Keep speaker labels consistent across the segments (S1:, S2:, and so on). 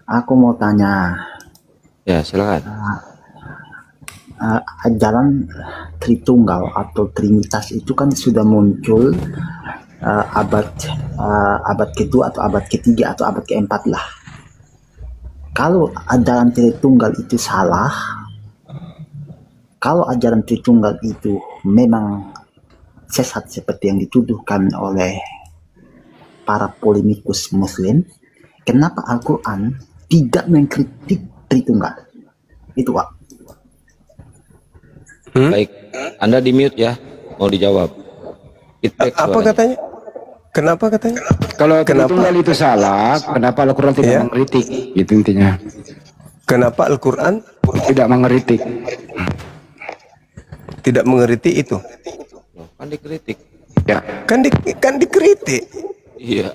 S1: Aku mau tanya,
S2: Ya, silakan.
S1: ajaran Tritunggal atau Trinitas itu kan sudah muncul abad abad kedua atau abad ketiga atau abad keempat lah. Kalau ajaran Tritunggal itu salah, kalau ajaran Tritunggal itu memang sesat seperti yang dituduhkan oleh para polemikus Muslim, kenapa Al-Quran tidak mengkritik Tritunggal? Itu Pak.
S2: Baik, Anda di mute ya, mau dijawab.
S3: Apa katanya? Kenapa katanya?
S4: Kalau Tritunggal itu salah, kenapa Al-Quran tidak mengkritik? Itu intinya.
S3: Kenapa Al-Quran
S4: Tidak mengkritik.
S3: tidak mengerti itu?
S2: Kan dikritik.
S4: Ya.
S3: Kan dikritik.
S2: Iya.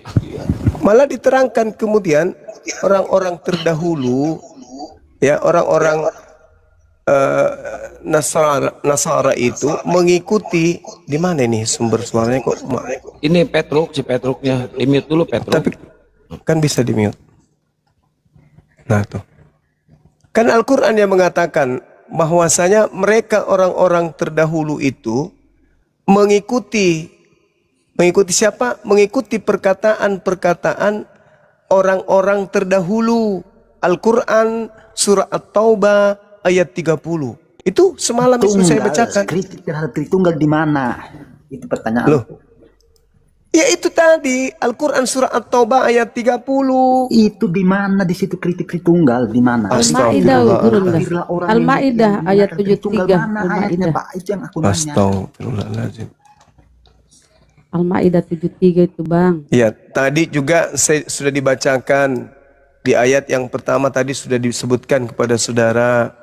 S3: Malah diterangkan kemudian orang-orang terdahulu, ya orang-orang Nasara itu mengikuti. Di mana ini sumber suaranya kok?
S2: Ini Petruk, si Petruknya. Di mute dulu Petruk.
S3: Tapi kan bisa di mute. Nah tuh. Kan Al-Quran yang mengatakan bahwasanya mereka orang-orang terdahulu itu mengikuti siapa? Mengikuti perkataan-perkataan orang-orang terdahulu. Al-Quran surah At-Taubah ayat 30. Itu semalam itu saya bacakan.
S1: Kritik terhadap Tritunggal di mana? Itu pertanyaan.
S3: Loh. Ya itu tadi Al-Quran surah At-Taubah ayat 30.
S1: Itu di mana di situ kritik Tritunggal di mana?
S5: Al-Maidah ayat 73.
S1: Ayatnya Pak, itu yang aku nanya.
S3: Astagfirullahaladzim.
S5: Al-Maidah 73 itu Bang.
S3: Ya, tadi juga saya sudah dibacakan di ayat yang pertama tadi sudah disebutkan kepada saudara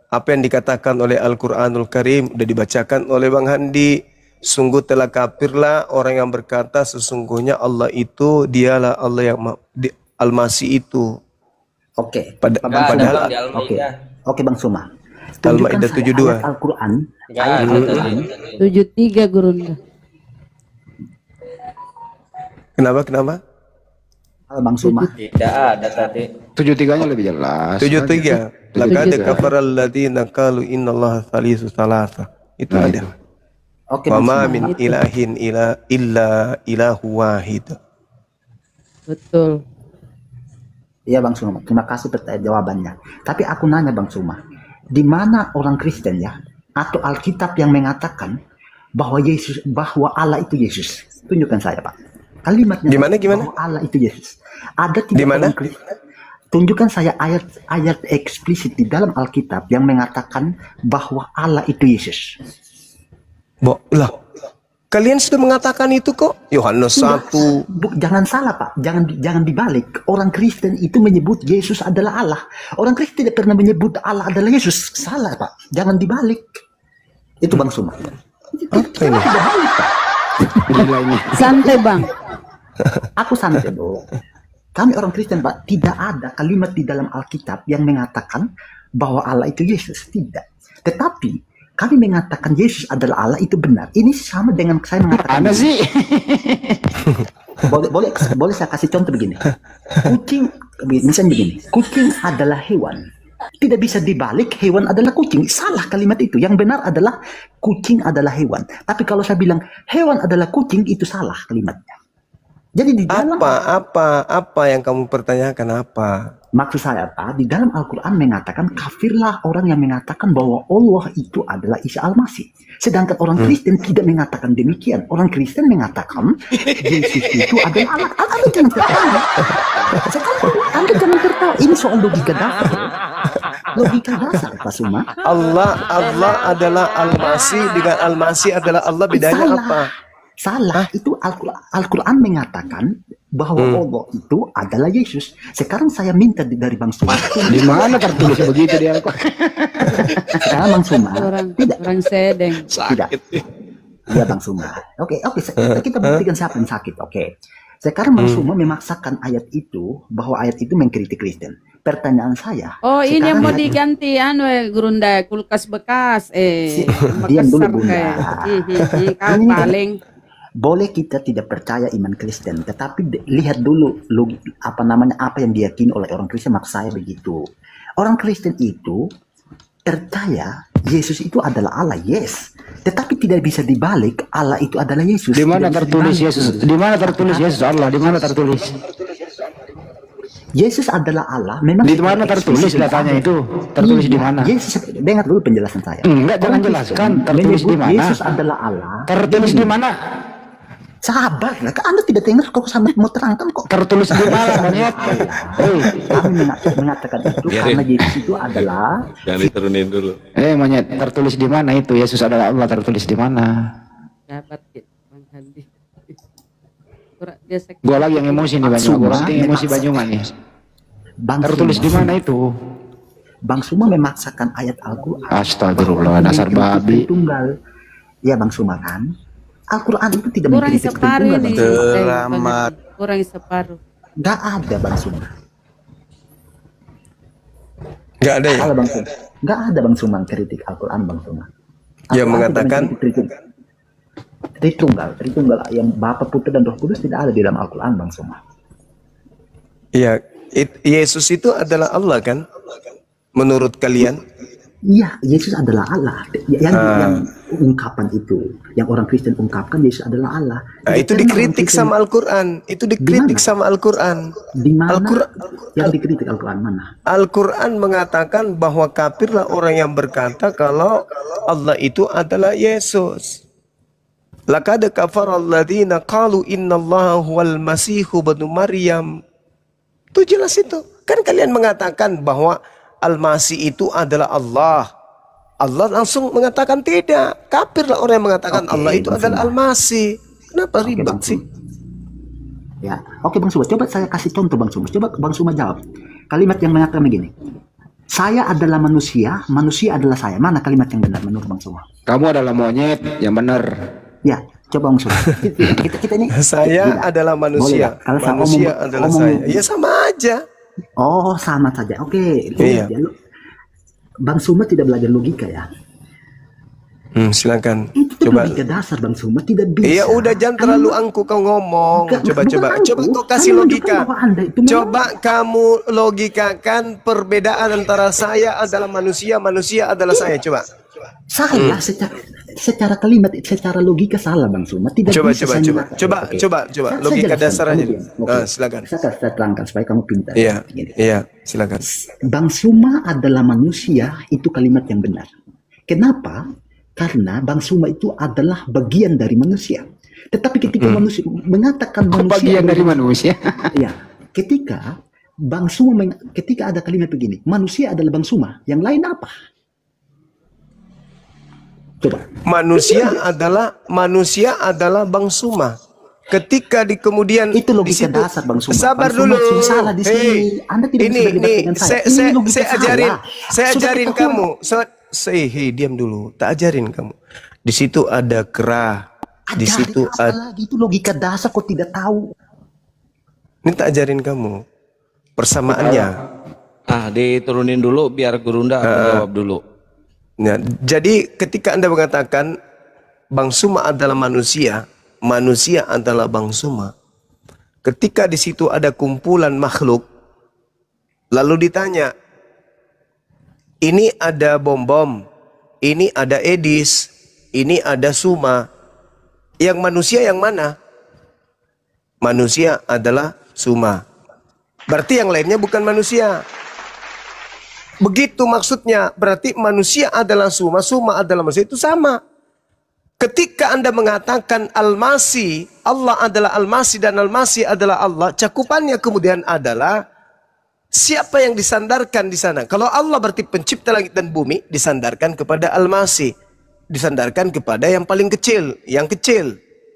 S3: apa yang dikatakan oleh Al-Quranul Karim, sudah dibacakan oleh Bang Handi. Sungguh telah kafirlah orang yang berkata sesungguhnya Allah itu dialah Allah yang Al-Masih itu.
S1: Oke.
S3: Padahal
S1: Oke Bang Suma.
S3: Al-Maidah 72.
S1: Ayat Al-Quran.
S2: Ayat Al-Quran.
S5: 73 Gurunda.
S3: Kenapa?
S1: Bang Suma.
S2: Tidak ada tadi.
S4: 73-nya lebih jelas.
S3: 73. Laqad kafara alladziina qalu innallaha thalithu thalatha. Itu ada.
S1: Oke,
S3: Wa ma min ilahin illa ilahu wahid.
S5: Betul.
S1: Iya Bang Suma, terima kasih jawabannya. Tapi aku nanya Bang Suma, di mana orang Kristen ya atau Alkitab yang mengatakan bahwa Allah itu Yesus? Tunjukkan saya Pak. Kalimatnya
S3: gimana?
S1: Bahwa Allah itu Yesus. Ada tidak
S3: orang
S1: Kristen? Tunjukkan saya ayat eksplisit di dalam Alkitab yang mengatakan bahwa Allah itu Yesus.
S3: Lah, kalian sudah mengatakan itu kok. Yohanes 1.
S1: Jangan salah Pak, jangan dibalik. Orang Kristen itu menyebut Yesus adalah Allah. Orang Kristen tidak pernah menyebut Allah adalah Yesus. Salah Pak, jangan dibalik. Itu Bang Suma.
S3: Apa ini?
S1: Tidak balik Pak.
S5: Santai Bang.
S1: Aku santai dong. Kami orang Kristen Pak, tidak ada kalimat di dalam Alkitab yang mengatakan bahwa Allah itu Yesus. Tidak. Tetapi kami mengatakan Yesus adalah Allah, itu benar. Ini sama dengan saya mengatakan.
S4: Mana sih?
S1: boleh saya kasih contoh begini. Misalnya begini, kucing adalah hewan. Tidak bisa dibalik, hewan adalah kucing. Salah kalimat itu. Yang benar adalah kucing adalah hewan. Tapi kalau saya bilang hewan adalah kucing, itu salah kalimatnya. Jadi di dalam
S3: apa yang kamu pertanyakan apa?
S1: Maksud saya Pak, di dalam Al-Quran mengatakan kafirlah orang yang mengatakan bahwa Allah itu adalah Isa Al-Masih. Sedangkan orang Kristen tidak mengatakan demikian. Orang Kristen mengatakan Yesus itu adalah Allah. Anda jangan tertawa. Anda jangan tertawa. Ini soal logika dasar. Logika dasar Pak Suma.
S3: Allah adalah Al-Masih dengan Al-Masih adalah Allah, bedanya apa?
S1: Salah. Itu Al-Quran mengatakan bahwa Allah itu adalah Yesus. Sekarang saya minta dari Bang Suma.
S4: Di mana tertulis begitu di Al-Quran?
S1: Sekarang Bang Suma.
S5: Orang sedeng.
S1: Tidak. Iya Bang Suma. Oke. Kita buktikan siapa yang sakit. Oke. Sekarang Bang Suma memaksakan ayat itu bahwa ayat itu mengkritik Kristen. Pertanyaan saya.
S5: Oh ini yang mau diganti Gurunda kulkas bekas.
S1: Diam dulu Bunda.
S5: Kau paling.
S1: Boleh kita tidak percaya iman Kristen, tetapi lihat dulu apa yang diyakini oleh orang Kristen. Maksud saya begitu. Orang Kristen itu percaya Yesus itu adalah Allah, yes. Tetapi tidak bisa dibalik Allah itu adalah Yesus.
S4: Di mana tertulis Yesus? Di mana tertulis Yesus Allah? Di mana tertulis?
S1: Yesus adalah Allah. Memang
S4: Di mana tertulis datanya itu? Tertulis di mana?
S1: Yesus, dengar dulu penjelasan saya.
S4: Enggak, jangan jelaskan. Tertulis di mana?
S1: Yesus adalah Allah.
S4: Tertulis di mana?
S1: Sahabat, Anda tidak dengar kok sampai mau terangkan kok.
S4: Tertulis di mana, monyet?
S1: Kami mengatakan itu karena Yesus itu adalah.
S2: Jangan diturunin dulu.
S4: Monyet, tertulis di mana itu? Yesus adalah Allah, tertulis di mana?
S5: Dapat gitu, Bang Handi. Dia
S4: Gua lagi yang emosi nih Banyuman. Gua lagi emosi Banyuman nih. Tertulis di mana itu?
S1: Bang Suma memaksakan ayat Al-Quran.
S4: Astagfirullah, dasar babi.
S1: Tunggal. Ya Bang Suma kan. Al-Quran itu tidak
S5: kurang
S1: mengkritik
S5: separuh
S1: tunggal,
S5: nih.
S1: Bang.
S2: Selamat.
S5: Kurang separuh.
S1: Nggak ada Bang Suma.
S3: Nggak ada ya?
S1: Kalau Bang Suma. Nggak ada Bang Suma kritik Al-Quran Bang Suma.
S3: Yang mengatakan
S1: Tritunggal yang Bapa, Putra dan Roh Kudus tidak ada di dalam Al-Quran Bang Suma.
S3: Iya, Yesus itu adalah Allah kan? Menurut kalian?
S1: Iya, Yesus adalah Allah. Yang ungkapan itu, yang orang Kristen ungkapkan Yesus adalah Allah.
S3: Nah, itu dikritik sama Al-Quran. Itu dikritik sama Al-Quran.
S1: Di mana?
S3: Al-Quran
S1: Yang dikritik Al-Quran mana?
S3: Al-Quran mengatakan bahwa kafirlah orang yang berkata kalau Allah itu adalah Yesus. Laqad kafara alladziina qalu innallaha huwal masihu ibnu Maryam. Itu jelas itu. Kan kalian mengatakan bahwa Al-Masih itu adalah Allah. Allah langsung mengatakan tidak. Kafirlah orang yang mengatakan Allah itu adalah Al-Masih. Kenapa ribet sih?
S1: Ya, oke Bang Suma. Coba saya kasih contoh Bang Suma. Coba Bang Suma jawab. Kalimat yang mengatakan begini. Saya adalah manusia, manusia adalah saya. Mana kalimat yang benar menurut Bang Suma?
S4: Kamu adalah monyet yang benar.
S1: Ya, coba Bang Suma. Kita ini.
S3: Saya adalah manusia.
S1: Kalau saya
S3: Manusia adalah saya. Ya sama aja.
S1: Oh, sama saja. Oke.
S3: Iya.
S1: Bang Suma tidak belajar logika ya?
S3: Silakan.
S1: Itu
S3: Coba.
S1: logika dasar Bang Suma tidak bisa.
S3: Iya udah jangan terlalu angku kau ngomong. Coba kau kasih logika. Coba kamu logikakan perbedaan antara saya adalah manusia, manusia adalah saya. Coba.
S1: Salah secara kalimat, secara logika salah Bang Suma. Tidak bisa.
S3: Coba. Logika dasar aja. Silakan.
S1: Saya terangkan supaya kamu pintar.
S3: Iya, silakan.
S1: Bang Suma adalah manusia, itu kalimat yang benar. Kenapa? Karena Bang Suma itu adalah bagian dari manusia. Tetapi ketika manusia mengatakan manusia
S4: bagian dari manusia.
S1: Ya, ketika Bang Suma ketika ada kalimat begini, manusia adalah Bang Suma, yang lain apa? Coba.
S3: Manusia adalah Bang Suma. Ketika di kemudian
S1: itu logika
S3: disitu,
S1: dasar Bang Suma.
S3: Sabar
S1: Bang Suma
S3: dulu.
S1: salah di sini. Anda tidak bisa berdebat dengan saya.
S3: Saya ajarin kamu. Diam dulu. Tak ajarin kamu. Di situ ada kerah. Di situ ada.
S1: Itu logika dasar kok tidak tahu.
S3: Ini tak ajarin kamu. Persamaannya.
S2: Diturunin dulu biar Gurunda jawab dulu.
S3: Nah, jadi ketika Anda mengatakan Bang Suma adalah manusia, manusia adalah Bang Suma. Ketika di situ ada kumpulan makhluk, lalu ditanya, ini ada bom-bom, ini ada Edis, ini ada Suma. Yang manusia yang mana? Manusia adalah Suma. Berarti yang lainnya bukan manusia. Begitu maksudnya, berarti manusia adalah Suma, Suma adalah manusia, itu sama. Ketika Anda mengatakan Al-Masih, Allah adalah Al-Masih dan Al-Masih adalah Allah, cakupannya kemudian adalah siapa yang disandarkan di sana. Kalau Allah berarti pencipta langit dan bumi, disandarkan kepada Al-Masih. Disandarkan kepada yang paling kecil,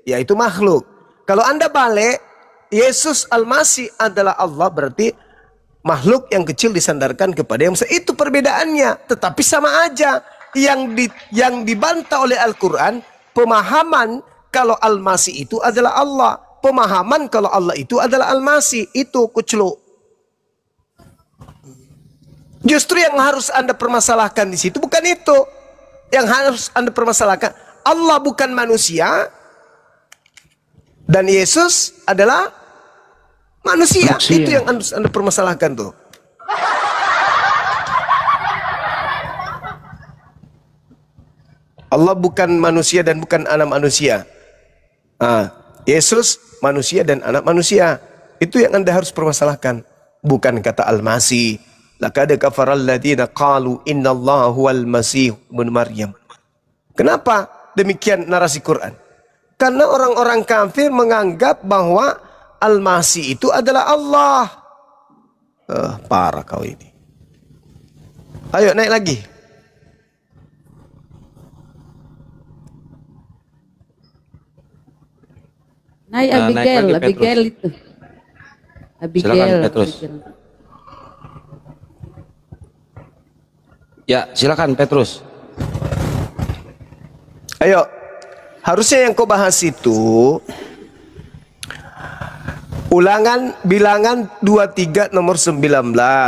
S3: yaitu makhluk. Kalau Anda balik, Yesus Al-Masih adalah Allah, berarti makhluk yang kecil disandarkan kepada yang besar. Itu perbedaannya, tetapi sama aja. Yang dibantah oleh Al-Quran, pemahaman kalau Al-Masih itu adalah Allah, pemahaman kalau Allah itu adalah Al-Masih. Itu kuclu. Justru yang harus Anda permasalahkan di situ bukan itu. Yang harus Anda permasalahkan, Allah bukan manusia, Dan Yesus adalah manusia.
S4: Manusia.
S3: Itu yang Anda permasalahkan tuh. Allah bukan manusia dan bukan anak manusia. Yesus manusia dan anak manusia. Itu yang Anda harus permasalahkan. Bukan kata Al-Masih. Laqad kafaral ladzina qalu innallaha huwal masih ibnu Maryam. Kenapa demikian narasi Quran? Karena orang-orang kafir menganggap bahwa Al-Masih itu adalah Allah. Parah kau ini. Ayo naik lagi.
S5: Naik
S2: Nah, naik
S5: Abigail,
S2: lagi,
S5: Abigail itu. Abigail.
S2: Silakan, Petrus.
S5: Abigail.
S2: Ya, silakan Petrus.
S3: Ayo. Harusnya yang kau bahas itu Ulangan bilangan 23 nomor 19.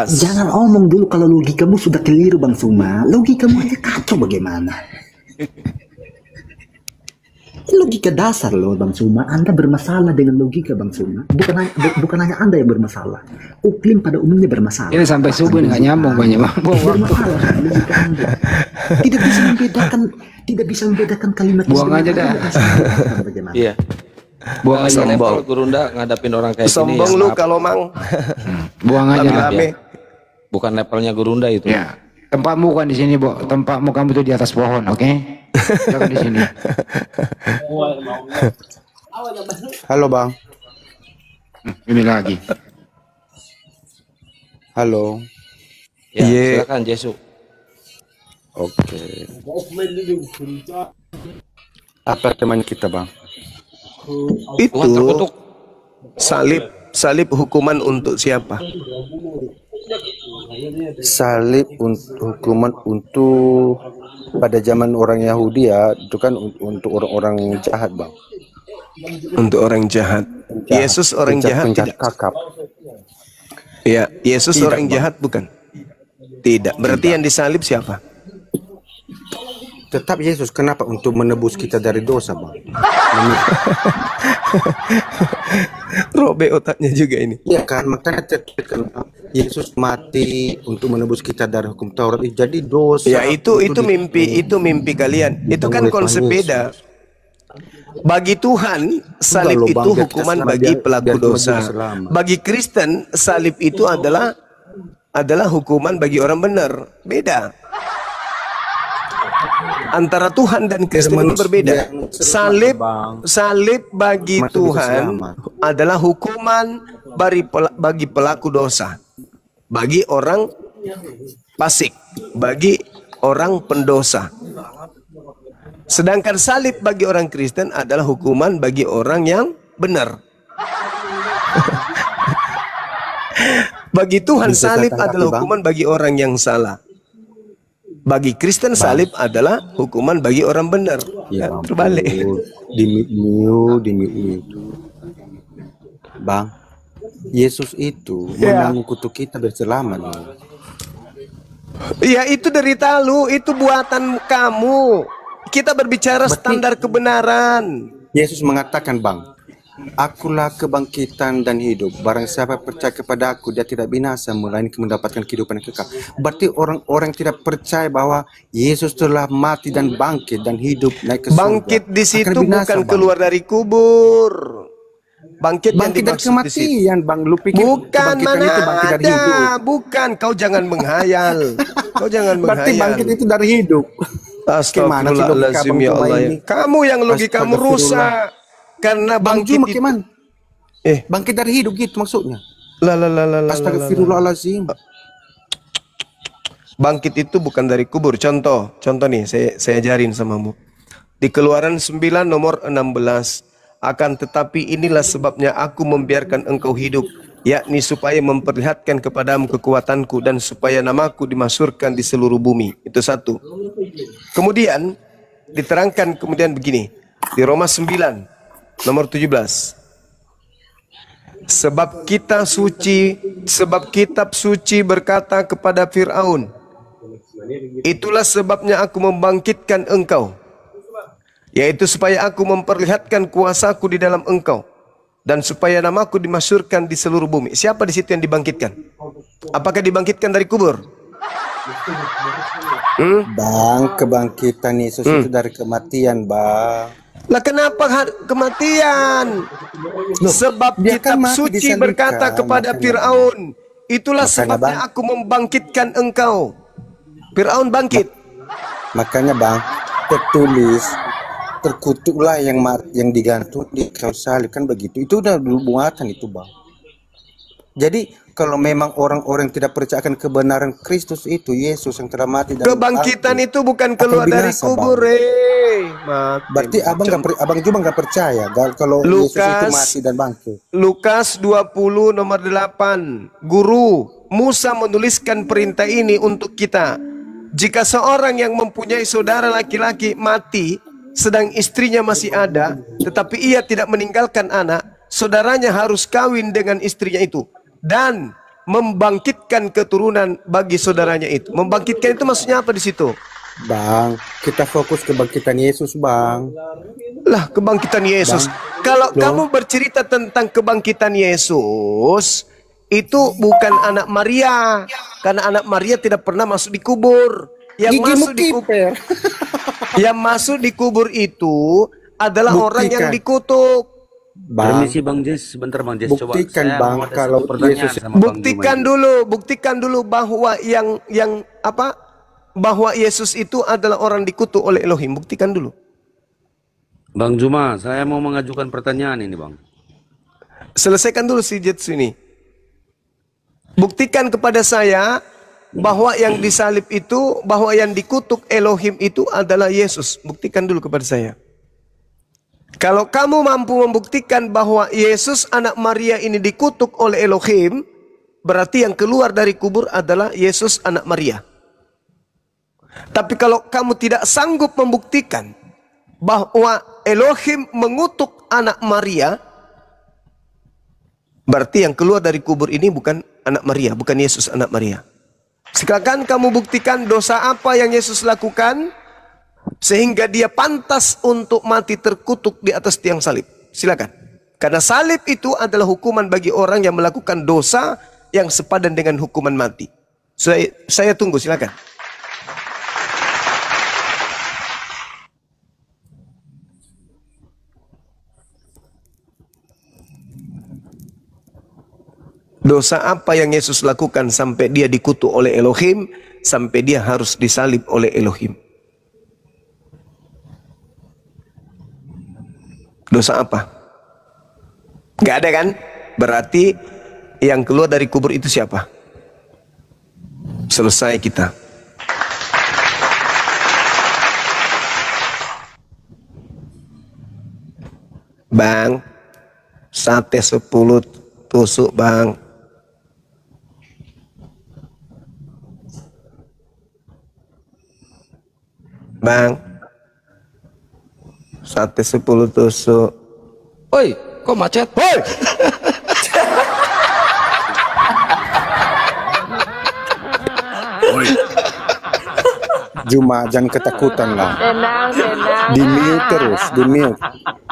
S1: Jangan omong dulu kalau logikamu sudah keliru Bang Suma. Logikamu aja kacau bagaimana. Logika dasar loh Bang Suma. Anda bermasalah dengan logika Bang Suma. Bukan hanya Anda yang bermasalah. Uklim pada umumnya bermasalah.
S4: Ini sampai subuh nggak nyambung banyak Bang.
S1: Bermasalah logika Anda. Tidak bisa membedakan kalimat.
S4: Buang aja dah.
S1: Bagaimana?
S2: Iya.
S4: Buang aja.
S3: Sombong.
S2: Gurunda ngadapin orang kayak gini.
S3: Sombong
S2: ya,
S3: lu
S2: maaf.
S3: kalau mang.
S4: Buang aja.
S3: Lame-lame.
S2: Bukan levelnya Gurunda itu.
S4: Ya. Tempatmu bukan di sini, Bo. Tempatmu kamu tuh di atas pohon, oke? Jangan di sini.
S6: Halo Bang.
S4: Ini lagi.
S6: Halo.
S2: Ya,
S3: Iya.
S2: silakan Jesu.
S6: Oke. Apa teman kita Bang?
S3: Itu
S2: Tuhan terkutuk.
S3: salib hukuman untuk siapa?
S6: Salib hukuman untuk pada zaman orang Yahudi ya, itu kan untuk orang-orang jahat Bang.
S3: Untuk orang jahat. Yesus orang jahat
S6: penjahat
S3: tidak?
S6: kakap.
S3: Ya, Yesus
S6: Tidak,
S3: orang
S6: Bang.
S3: jahat bukan? Tidak. Berarti yang disalib siapa?
S6: Tetap Yesus, kenapa? Untuk menebus kita dari dosa Bang.
S3: Robek otaknya juga ini.
S6: Iya kan, makanya tertuliskan Yesus mati untuk menebus kita dari hukum Taurat. Jadi dosa.
S3: Ya itu mimpi kalian. Itu kan
S6: Oleh Tuhan
S3: konsep
S6: Yesus.
S3: beda. Bagi Tuhan salib
S6: loh,
S3: itu
S6: Bang, biar
S3: hukuman
S6: kita
S3: bagi
S6: selamat,
S3: pelaku
S6: biar kita
S3: dosa.
S6: juga selamat.
S3: Bagi Kristen salib itu adalah hukuman bagi orang benar. Beda. Antara Tuhan dan Kristen itu berbeda. Salib bagi
S6: Masa bisa
S3: Tuhan
S6: selamat.
S3: adalah hukuman bagi pelaku dosa. Bagi orang fasik, bagi orang pendosa. Sedangkan salib bagi orang Kristen adalah hukuman bagi orang yang benar. Bagi Tuhan
S6: Bisa
S3: salib
S6: saya tanggapi,
S3: adalah
S6: Bang?
S3: hukuman bagi orang yang salah. Bagi Kristen salib adalah hukuman bagi orang benar.
S6: Ya,
S3: Kan terbalik.
S6: Di mute. Bang, Yesus itu
S3: Ya.
S6: menanggung kutuk kita berselamat.
S3: Ya itu derita lu, itu buatan kamu. Kita berbicara standar kebenaran.
S6: Yesus mengatakan, Bang, akulah kebangkitan dan hidup. Barang siapa percaya kepada aku, dia tidak binasa, melainkan mendapatkan kehidupan yang kekal. Berarti orang-orang tidak percaya bahwa Yesus telah mati dan bangkit dan hidup naik ke surga.
S3: Bangkit di situ
S6: Akan binasa,
S3: bukan
S6: Bang.
S3: keluar dari kubur. Bangkit yang
S6: Bangkit dari
S3: dimaksud di situ.
S6: kematian, Bang. Lu pikir
S3: Bukan,
S6: kebangkitan
S3: mana
S6: itu bangkit dari hidup?
S3: ada. Bukan, kau jangan menghayal. Kau jangan
S6: Berarti
S3: menghayal.
S6: bangkit itu dari hidup. Gimana sih logika
S3: Astagfirullahaladzim
S6: Bang
S3: ya
S6: Juma
S3: Allah.
S6: ini?
S3: Kamu yang logikamu
S6: Astagfirullah.
S3: rusak. Karena
S6: Bang
S3: bangkit
S6: Juma
S3: itu.
S6: gimana?
S3: Eh,
S6: Bangkit dari hidup gitu maksudnya.
S3: la.
S6: Astagfirullahaladzim.
S3: Bangkit itu bukan dari kubur. Contoh nih saya ajarin samamu. Di Keluaran 9 nomor 16. Akan tetapi inilah sebabnya aku membiarkan engkau hidup, yakni supaya memperlihatkan kepadamu kekuatanku dan supaya namaku dimasyhurkan di seluruh bumi. Itu satu. Kemudian diterangkan kemudian begini. Di Roma 9 nomor 17. Sebab kitab suci berkata kepada Fir'aun, itulah sebabnya aku membangkitkan engkau, yaitu supaya aku memperlihatkan kuasaku di dalam engkau, dan supaya namaku dimasyhurkan di seluruh bumi. Siapa di situ yang dibangkitkan? Apakah dibangkitkan dari kubur?
S6: Bang, kebangkitan Yesus itu dari kematian, Bang.
S3: Lah kenapa kematian? Sebab
S6: dia kan
S3: kitab
S6: mati
S3: suci
S6: disalibkan,
S3: berkata kepada
S6: makanya,
S3: Firaun, itulah
S6: Makanya,
S3: sebabnya
S6: Bang.
S3: aku membangkitkan engkau. Firaun bangkit.
S6: Makanya Bang, tertulis terkutuklah yang digantung di kayu salib, kan begitu. Itu udah buatan itu, Bang. Jadi kalau memang orang-orang tidak percaya akan kebenaran Kristus itu, Yesus yang telah mati dan
S3: Kebangkitan
S6: bangkit,
S3: itu bukan
S6: akan
S3: keluar dari
S6: binasa,
S3: kubur,
S6: Bang. Berarti abang juga nggak percaya kalau Yesus itu mati dan bangkit.
S3: Lukas 20 nomor 8. Guru, Musa menuliskan perintah ini untuk kita. Jika seorang yang mempunyai saudara laki-laki mati sedang istrinya masih ada, tetapi ia tidak meninggalkan anak, saudaranya harus kawin dengan istrinya itu dan membangkitkan keturunan bagi saudaranya itu. Membangkitkan itu maksudnya apa di situ?
S6: Bang, kita fokus kebangkitan Yesus, Bang.
S3: Lah, kebangkitan Yesus. Kalau kamu bercerita tentang kebangkitan Yesus, itu bukan anak Maria, karena anak Maria tidak pernah masuk di kubur. Yang masuk di kubur itu adalah orang yang dikutuk.
S6: Bang,
S2: Permisi Bang Jess, sebentar Bang Jess, coba.
S6: buktikan,
S2: Saya
S6: Bang,
S2: mau ada
S6: kalau
S2: satu pertanyaan
S6: Yesus
S2: sama Bang Juma.
S3: Buktikan dulu bahwa bahwa Yesus itu adalah orang dikutuk oleh Elohim. Buktikan dulu.
S2: Bang Juma, saya mau mengajukan pertanyaan ini, Bang.
S3: Selesaikan dulu si Jetsu ini. Buktikan kepada saya bahwa yang disalib itu, bahwa yang dikutuk Elohim itu adalah Yesus. Buktikan dulu kepada saya. Kalau kamu mampu membuktikan bahwa Yesus anak Maria ini dikutuk oleh Elohim, berarti yang keluar dari kubur adalah Yesus anak Maria. Tapi kalau kamu tidak sanggup membuktikan bahwa Elohim mengutuk anak Maria, berarti yang keluar dari kubur ini bukan anak Maria, bukan Yesus anak Maria. Silakan kamu buktikan dosa apa yang Yesus lakukan sehingga dia pantas untuk mati terkutuk di atas tiang salib. Silakan. Karena salib itu adalah hukuman bagi orang yang melakukan dosa yang sepadan dengan hukuman mati. Saya tunggu, silakan. Dosa apa yang Yesus lakukan sampai dia dikutuk oleh Elohim, sampai dia harus disalib oleh Elohim? Dosa apa? Gak ada kan? Berarti yang keluar dari kubur itu siapa? Selesai kita. Bang, sate 10 tusuk, Bang. Bang, sate 10 tusuk.
S2: Oi, kok macet?
S3: Woi!
S6: Juma, jangan ketakutan lah. Di mute terus, di mute.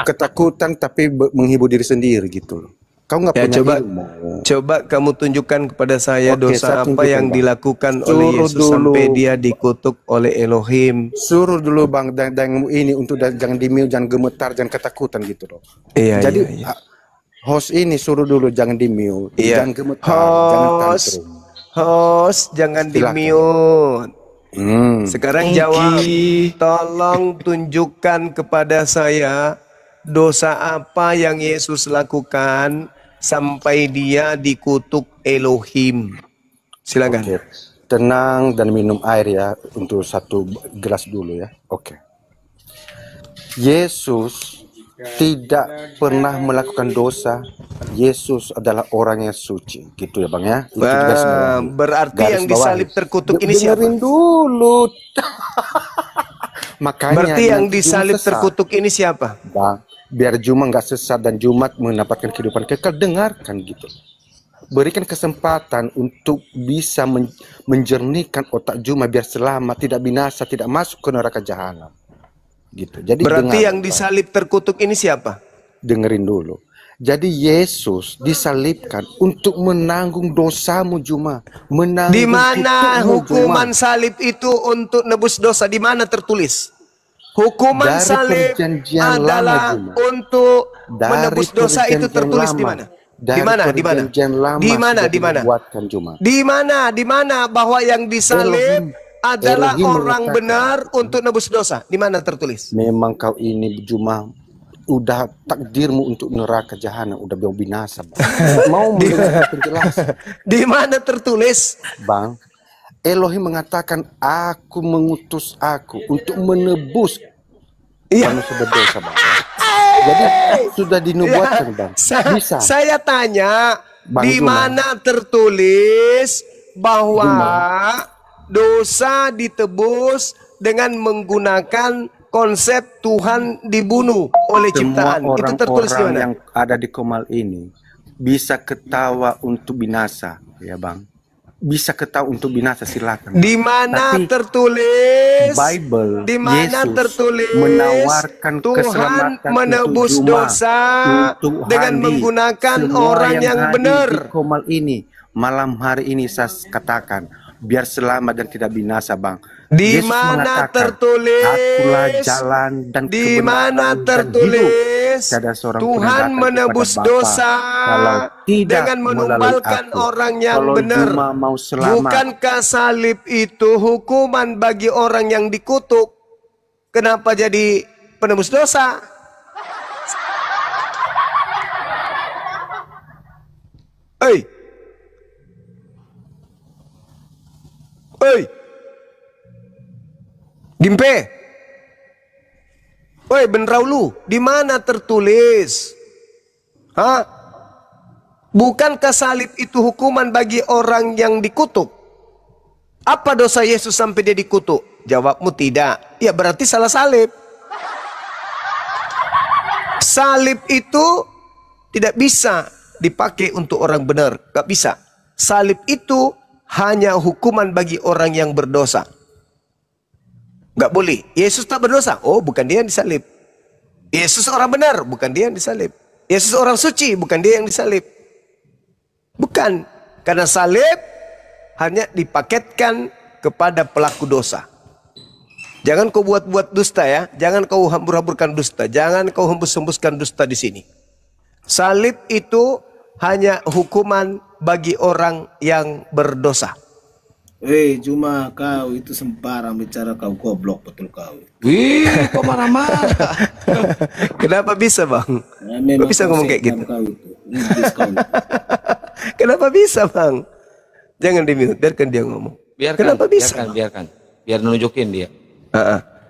S6: Ketakutan tapi menghibur diri sendiri gitu loh. Kau nggak
S3: Ya,
S6: punya
S3: coba,
S6: ilmu.
S3: coba kamu tunjukkan kepada saya
S6: Oke,
S3: dosa
S6: saya
S3: apa
S6: tunjukkan,
S3: yang
S6: Bang.
S3: dilakukan oleh
S6: Suruh
S3: Yesus
S6: dulu.
S3: sampai dia dikutuk oleh Elohim.
S6: Suruh dulu Bang, dan ini untuk jangan di mute, jangan gemetar, jangan ketakutan gitu loh.
S3: Iya,
S6: Jadi
S3: iya, iya.
S6: host ini suruh dulu jangan di mute,
S3: Iya.
S6: jangan gemetar, jangan tantrum.
S3: Host, jangan di
S6: Silakan.
S3: mute.
S6: Hmm.
S3: Sekarang jawab, tolong tunjukkan kepada saya dosa apa yang Yesus lakukan sampai dia dikutuk Elohim. Silakan.
S6: Oke. Tenang dan minum air ya untuk 1 gelas dulu ya. Oke. Yesus tidak pernah melakukan dosa. Yesus adalah orang yang suci, gitu ya Bang ya. Itu garis bawahi.
S3: Berarti
S6: Garis
S3: yang
S6: bawahi.
S3: disalib terkutuk ini siapa?
S6: Dengerin dulu. Makanya
S3: Berarti yang
S6: nanti
S3: disalib
S6: Juma sesat.
S3: terkutuk ini siapa?
S6: Bang, biar Juma nggak sesat dan Jumat mendapatkan kehidupan kekal, dengarkan gitu. Berikan kesempatan untuk bisa menjernihkan otak Juma biar selamat, tidak binasa, tidak masuk ke neraka jahanam. Gitu. Jadi
S3: Berarti
S6: dengar,
S3: yang
S6: Bang.
S3: disalib terkutuk ini siapa?
S6: Dengerin dulu. Jadi Yesus disalibkan untuk menanggung dosamu Juma. Menanggung
S3: Di mana
S6: kutukmu,
S3: hukuman
S6: Juma.
S3: salib itu untuk nebus dosa? Di mana tertulis? Hukuman
S6: Dari
S3: salib
S6: perjanjian
S3: adalah
S6: lama, Juma.
S3: untuk
S6: Dari
S3: menebus dosa itu
S6: perjanjian
S3: tertulis di
S6: lama.
S3: mana?
S6: Dari
S3: Di mana? Di mana?
S6: perjanjian lama
S3: Di mana?
S6: sudah
S3: Di mana?
S6: dibuatkan, Juma.
S3: Di mana? Di mana bahwa yang disalib adalah
S6: Elohim
S3: orang
S6: mengatakan,
S3: benar untuk nebus dosa? Di mana tertulis?
S6: memang kau ini Juma udah takdirmu untuk neraka jahanam, udah mau binasa, Bang. Mau mendengar penjelasan,
S3: Di mana tertulis?
S6: Bang? Elohim mengatakan, aku mengutus aku untuk menebus
S3: Iya.
S6: manusia berdosa, Bang. Jadi sudah dinubuatkan, Bang. Bisa.
S3: Saya tanya,
S6: Bang
S3: di
S6: Juma.
S3: mana tertulis bahwa dosa ditebus dengan menggunakan konsep Tuhan dibunuh oleh
S6: Semua
S3: ciptaan? Itu tertulis di
S6: orang-orang
S3: mana?
S6: yang ada di Komal ini bisa ketawa untuk binasa, ya Bang. Bisa ketawa untuk binasa, silakan.
S3: Di mana
S6: Tapi
S3: tertulis?
S6: Bible,
S3: Di mana
S6: Yesus
S3: tertulis
S6: menawarkan
S3: Tuhan
S6: keselamatan
S3: menebus
S6: untuk Juma,
S3: dosa
S6: untuk
S3: dengan
S6: Handi.
S3: menggunakan
S6: Semua
S3: orang yang
S6: hadir
S3: benar?
S6: di Komal ini malam hari ini saya katakan biar selamat dan tidak binasa, Bang.
S3: Di
S6: Yesus
S3: mana
S6: mengatakan,
S3: tertulis?
S6: akulah jalan dan
S3: Di
S6: kebenaran
S3: mana
S6: dan
S3: tertulis?
S6: hidup. Tiada seorang pun yang
S3: Tuhan
S6: datang
S3: menebus
S6: kepada Bapa
S3: dosa
S6: kalau tidak
S3: dengan
S6: melalui
S3: menumbalkan
S6: aku.
S3: orang yang
S6: Kalau
S3: benar.
S6: Juma mau selamat,
S3: Bukankah salib itu hukuman bagi orang yang dikutuk? Kenapa jadi penebus dosa? Hei, hei, Gimpe, woi Benrau lu, di mana tertulis? Hah? Bukankah salib itu hukuman bagi orang yang dikutuk? Apa dosa Yesus sampai dia dikutuk? Jawabmu tidak. Ya berarti salah salib. Salib itu tidak bisa dipakai untuk orang benar. Gak bisa. Salib itu hanya hukuman bagi orang yang berdosa. Gak boleh. Yesus tak berdosa. Oh, bukan dia yang disalib. Yesus orang benar. Bukan dia yang disalib. Yesus orang suci. Bukan dia yang disalib. Bukan. Karena salib hanya dipaketkan kepada pelaku dosa. Jangan kau buat-buat dusta ya. Jangan kau hambur-hamburkan dusta. Jangan kau hembus-hembuskan dusta di sini. Salib itu hanya hukuman bagi orang yang berdosa.
S7: Cuma kau itu sembarang bicara, kau goblok betul kau.
S2: Wih, kok marah-marah?
S3: Kenapa bisa bang?
S7: Memang
S3: Kok bisa
S7: kau
S3: ngomong kayak
S7: setan
S3: gitu?
S7: Kau itu. Iblis kau itu.
S3: Kenapa bisa bang? Jangan di-mute, biarkan dia ngomong.
S2: Biarkan,
S3: Kenapa bisa?
S2: biarkan. Biar nunjukin dia.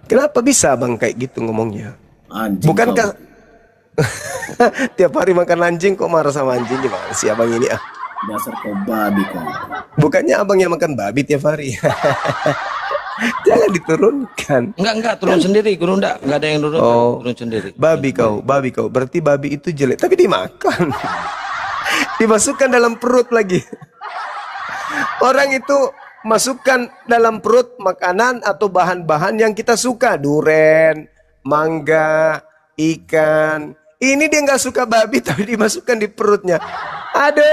S3: Kenapa bisa bang kayak gitu ngomongnya?
S7: Anjing
S3: Bukankah
S7: kau.
S3: tiap hari makan anjing kok marah sama anjing? Gimana sih abang ini ah?
S7: Dasar kau babi kau.
S3: Bukannya abang yang makan babi tiap hari? Jangan diturunkan.
S2: Enggak, turun sendiri, Gurunda. Enggak ada yang turun,
S3: Oh.
S2: turun sendiri.
S3: Babi kau. Berarti babi itu jelek. Tapi dimakan. Dimasukkan dalam perut lagi. Orang itu masukkan dalam perut makanan atau bahan-bahan yang kita suka. Duren, mangga, ikan. Ini dia nggak suka babi tapi dimasukkan di perutnya. Aduh,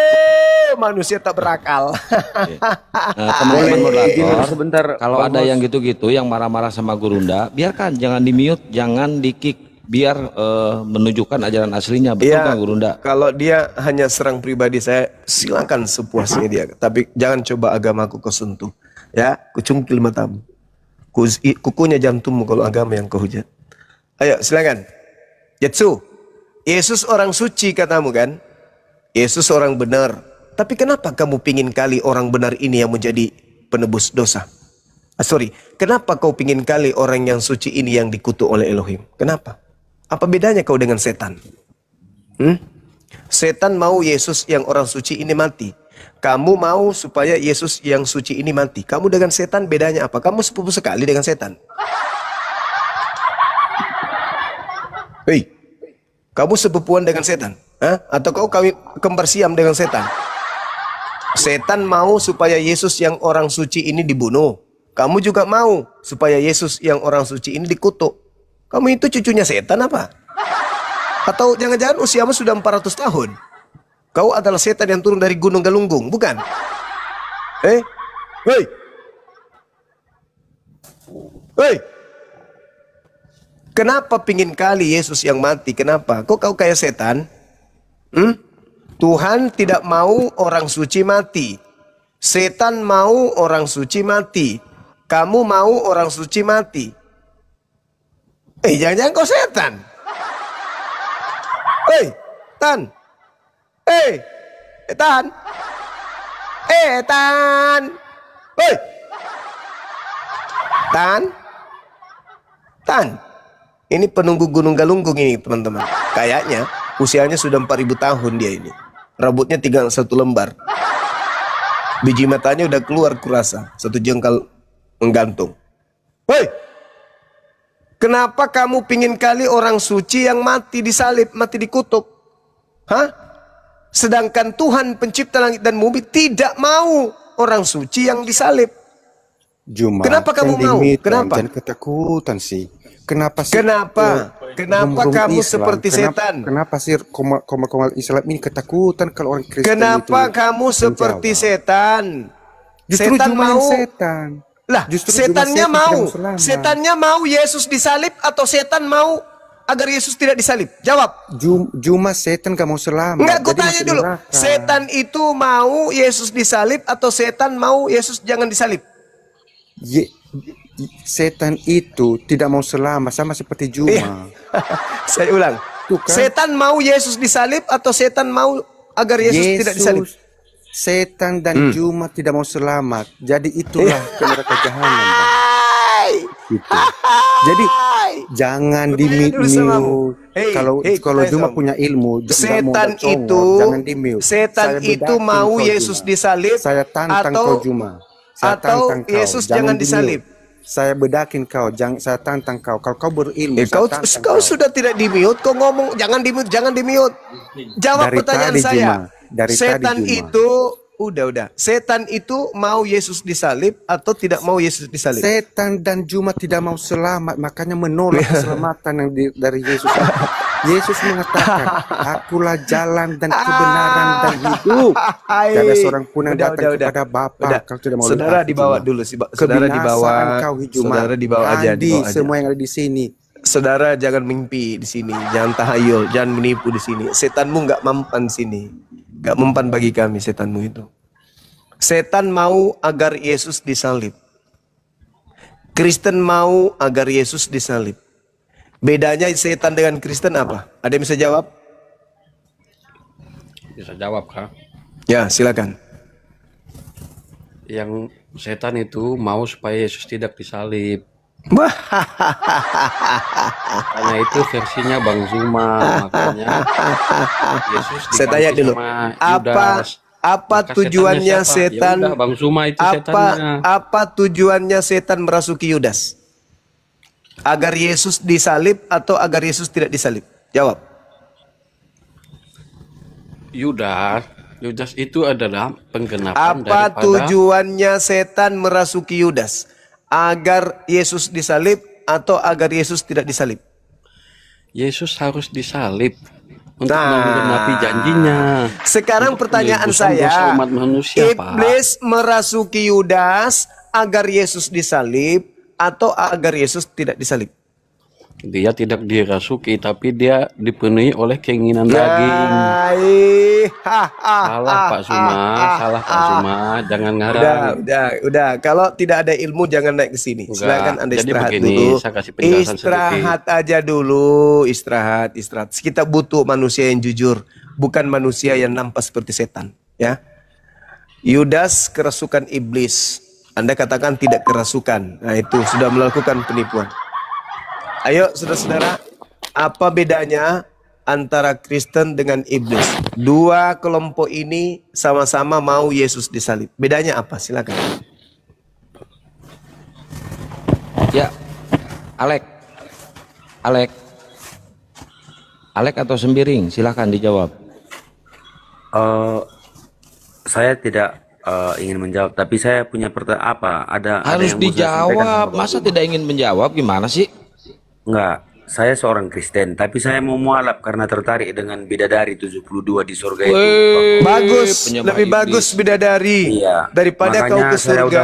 S3: manusia tak berakal.
S2: Nah, teman-teman moderator,
S4: sebentar,
S2: kalau
S4: Bang
S2: ada
S4: Bos.
S2: yang gitu-gitu yang marah-marah sama Gurunda, biarkan, jangan di-mute, jangan di-kick. Biar menunjukkan ajaran aslinya, betul
S3: Iya,
S2: kan Gurunda?
S3: kalau dia hanya serang pribadi saya, silakan sepuasnya dia. Tapi jangan coba agamaku kau sentuh. Ya, kucungkil matamu. Kukunya jantungmu kalau agama yang kau hujat. Ayo, silakan. Yatsu, Yesus orang suci katamu kan? Yesus orang benar. Tapi kenapa kamu pingin kali orang benar ini yang menjadi penebus dosa? Kenapa kau pingin kali orang yang suci ini yang dikutuk oleh Elohim? Kenapa? Apa bedanya kau dengan setan? Setan mau Yesus yang orang suci ini mati. Kamu mau supaya Yesus yang suci ini mati. Kamu dengan setan bedanya apa? Kamu sepupu sekali dengan setan. Hei, kamu sepupuan dengan setan? Hah? Atau kau kembar siam dengan setan? Setan mau supaya Yesus yang orang suci ini dibunuh. Kamu juga mau supaya Yesus yang orang suci ini dikutuk. Kamu itu cucunya setan apa? Atau jangan-jangan usiamu sudah 400 tahun? Kau adalah setan yang turun dari Gunung Galunggung, bukan? Hei! Hei! Kenapa pingin kali Yesus yang mati? Kenapa? Kok kau kayak setan? Tuhan tidak mau orang suci mati. Setan mau orang suci mati. Kamu mau orang suci mati. Jangan-jangan kau setan. Tan. Tan. Tan. Tan. Tan. Ini penunggu Gunung Galunggung ini, teman-teman. Kayaknya usianya sudah 4000 tahun dia ini. Rambutnya tinggal 1 lembar. Biji matanya udah keluar kurasa. 1 jengkal menggantung. Woi! Kenapa kamu pingin kali orang suci yang mati disalib, mati dikutuk? Hah? Sedangkan Tuhan pencipta langit dan bumi tidak mau orang suci yang disalib. Kenapa kamu mau? Kenapa?
S6: Jangan ketakutan sih. Kenapa sih?
S3: Kenapa kamu seperti setan?
S6: Kenapa sih koma Islam ini ketakutan kalau orang Kristen
S3: Kenapa
S6: itu
S3: kamu seperti setan?
S6: Justru
S3: Setan
S6: Juma
S3: mau
S6: setan.
S3: Lah,
S6: Justru
S3: setannya
S6: Juma
S3: mau.
S6: setan
S3: Setannya mau Yesus disalib atau setan mau agar Yesus tidak disalib? Jawab.
S6: Juma setan gak mau selamat.
S3: Enggak, gue
S6: Jadi
S3: tanya
S6: masuk
S3: dulu.
S6: neraka.
S3: Setan itu mau Yesus disalib atau setan mau Yesus jangan disalib?
S6: Setan itu tidak mau selamat, sama seperti Juma.
S3: Saya ulang.
S6: Tuh kan?
S3: Setan mau Yesus disalib atau setan mau agar Yesus tidak disalib?
S6: Setan dan Juma tidak mau selamat. Jadi itulah ke neraka jahanam. Gitu. Jadi jangan di-mute. Kalau Juma punya ilmu,
S3: setan itu
S6: jangan di-mute.
S3: Setan itu mau Yesus disalib
S6: saya tantang
S3: atau
S6: kau Juma.
S3: Atau Yesus jangan disalib.
S6: Saya bedakin kau, saya tantang kau. Kalau kau berilmu,
S3: kau sudah tidak di-mute, kau ngomong jangan di-mute, jangan di-mute. Jawab
S6: dari
S3: pertanyaan
S6: tadi,
S3: saya.
S6: Dari
S3: Setan
S6: tadi,
S3: itu udah. Setan itu mau Yesus disalib atau tidak mau Yesus disalib?
S6: Setan dan Juma tidak mau selamat, makanya menolak keselamatan yang dari Yesus. Yesus mengatakan, akulah jalan dan kebenaran dan hidup. Tidak ada seorang pun yang datang kepada Bapa. Kalau tidak mau
S3: saudara dibawa dulu sih, saudara dibawa. Saudara dibawa aja.
S6: Semua yang ada di sini.
S3: Saudara jangan mimpi di sini, jangan tahayul, jangan menipu di sini. Setanmu nggak mempan sini, nggak mempan bagi kami setanmu itu. Setan mau agar Yesus disalib. Kristen mau agar Yesus disalib. Bedanya setan dengan Kristen apa? Ada yang bisa jawab?
S8: Bisa jawab, Kak.
S3: Ya, silakan.
S8: Yang setan itu mau supaya Yesus tidak disalib. Karena itu versinya Bang Zuma, makanya Yesus
S3: saya tanya dulu, apa tujuannya setan?
S8: Yaudah, Bang Zuma itu setannya.
S3: Apa tujuannya setan merasuki Yudas? Agar Yesus disalib atau agar Yesus tidak disalib? Jawab.
S8: Yudas itu adalah penggenapan
S3: apa
S8: daripada...
S3: tujuannya setan merasuki Yudas? Agar Yesus disalib atau agar Yesus tidak disalib?
S8: Yesus harus disalib untuk menggenapi janjinya.
S3: Sekarang pertanyaan saya,
S8: umat manusia,
S3: iblis merasuki Yudas agar Yesus disalib atau agar Yesus tidak disalib?
S8: Dia tidak dirasuki, tapi dia dipenuhi oleh keinginan daging. Salah Pak Zuma, jangan ngarang.
S3: Udah. Kalau tidak ada ilmu jangan naik ke sini. Silakan Anda istirahat dulu.
S8: Saya kasih penjelasan
S3: istirahat sedikit. Aja dulu, istirahat. Kita butuh manusia yang jujur, bukan manusia yang nampak seperti setan. Ya, Yudas kerasukan iblis. Anda katakan tidak kerasukan. Nah itu sudah melakukan penipuan. Ayo saudara-saudara, apa bedanya antara Kristen dengan iblis? Dua kelompok ini sama-sama mau Yesus disalib. Bedanya apa? Silakan.
S2: Ya, Alek atau Sembiring, silakan dijawab.
S9: Saya tidak ingin menjawab, tapi saya punya pertanyaan. Harus
S2: dijawab. Masa tidak ingin menjawab? Gimana sih?
S9: Enggak. saya seorang Kristen, tapi saya mau mualaf karena tertarik dengan bidadari 72 di surga itu.
S2: Weh,
S3: Bagus,
S2: penyembah
S3: lebih
S2: iblis.
S3: bagus bidadari
S9: Iya.
S3: daripada kau
S9: Makanya
S3: ke
S9: saya
S3: surga.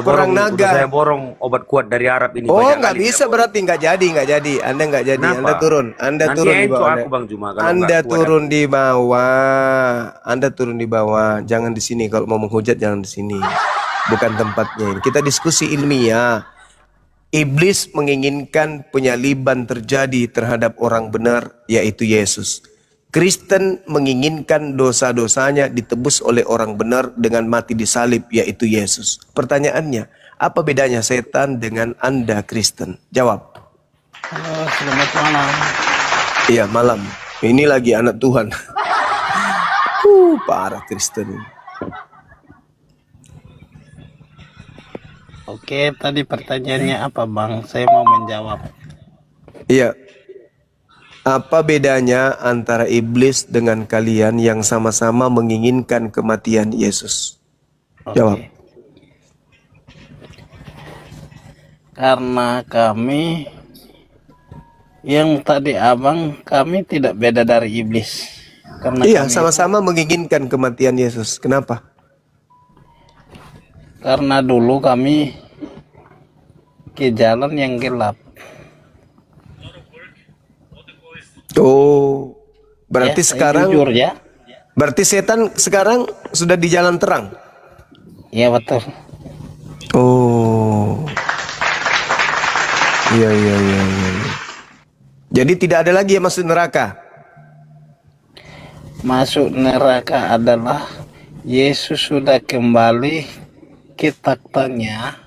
S3: perang naga.
S9: udah saya borong obat kuat dari Arab ini.
S3: Oh,
S9: banyak
S3: nggak
S9: kali
S3: bisa
S9: saya
S3: berarti nggak jadi. Anda nggak jadi.
S9: Kenapa?
S3: Anda turun. Anda
S9: Nanti
S3: turun di
S9: itu
S3: bawah.
S9: aku Bang Juma kalau
S3: Anda
S9: nggak kuat
S3: turun di bawah. Anda turun di bawah. Jangan di sini. Kalau mau menghujat jangan di sini. Bukan tempatnya ini. Kita diskusi ilmiah. Iblis menginginkan penyaliban terjadi terhadap orang benar, yaitu Yesus. Kristen menginginkan dosa-dosanya ditebus oleh orang benar dengan mati disalib, yaitu Yesus. Pertanyaannya, apa bedanya setan dengan Anda Kristen? Jawab.
S10: Halo, selamat malam.
S3: Iya, malam. Ini lagi anak Tuhan. Parah Kristen.
S10: Oke, tadi pertanyaannya apa Bang? Saya mau menjawab.
S3: Iya. Apa bedanya antara iblis dengan kalian yang sama-sama menginginkan kematian Yesus? Jawab.
S10: Karena kami yang tadi abang, kami tidak beda dari iblis. Karena
S3: Iya,
S10: kami
S3: sama-sama menginginkan kematian Yesus. Kenapa?
S10: Karena dulu kami ke jalan yang gelap.
S3: Oh, berarti
S10: Ya, saya
S3: sekarang
S10: jujur ya.
S3: Berarti setan sekarang sudah di jalan terang.
S10: Iya betul.
S3: Oh. Iya. Jadi tidak ada lagi yang masuk neraka.
S10: Masuk neraka adalah Yesus sudah kembali ke taktanya.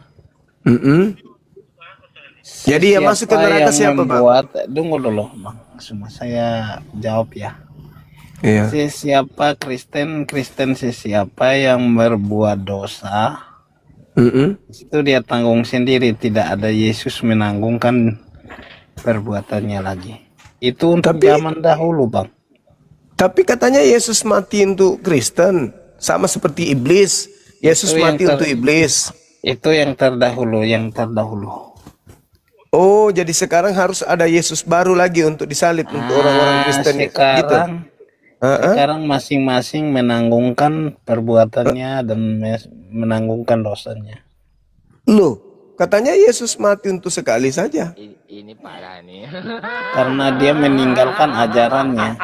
S3: Jadi yang masuk ke neraka siapa, Bang?
S10: Tunggu dulu, Bang. Semua saya jawab ya.
S3: Iya.
S10: Siapa Kristen siapa yang berbuat dosa, itu dia tanggung sendiri. Tidak ada Yesus menanggungkan perbuatannya lagi. Itu untuk zaman dahulu, Bang.
S3: Tapi katanya Yesus mati untuk Kristen, sama seperti iblis. Yesus
S10: Itu yang
S3: mati untuk iblis.
S10: Itu yang terdahulu,
S3: Oh, jadi sekarang harus ada Yesus baru lagi untuk disalib untuk orang-orang Kristen gitu.
S10: Sekarang masing-masing menanggungkan perbuatannya dan menanggungkan dosanya.
S3: Loh, katanya Yesus mati untuk sekali saja.
S2: Ini parah nih.
S10: Karena dia meninggalkan ajarannya.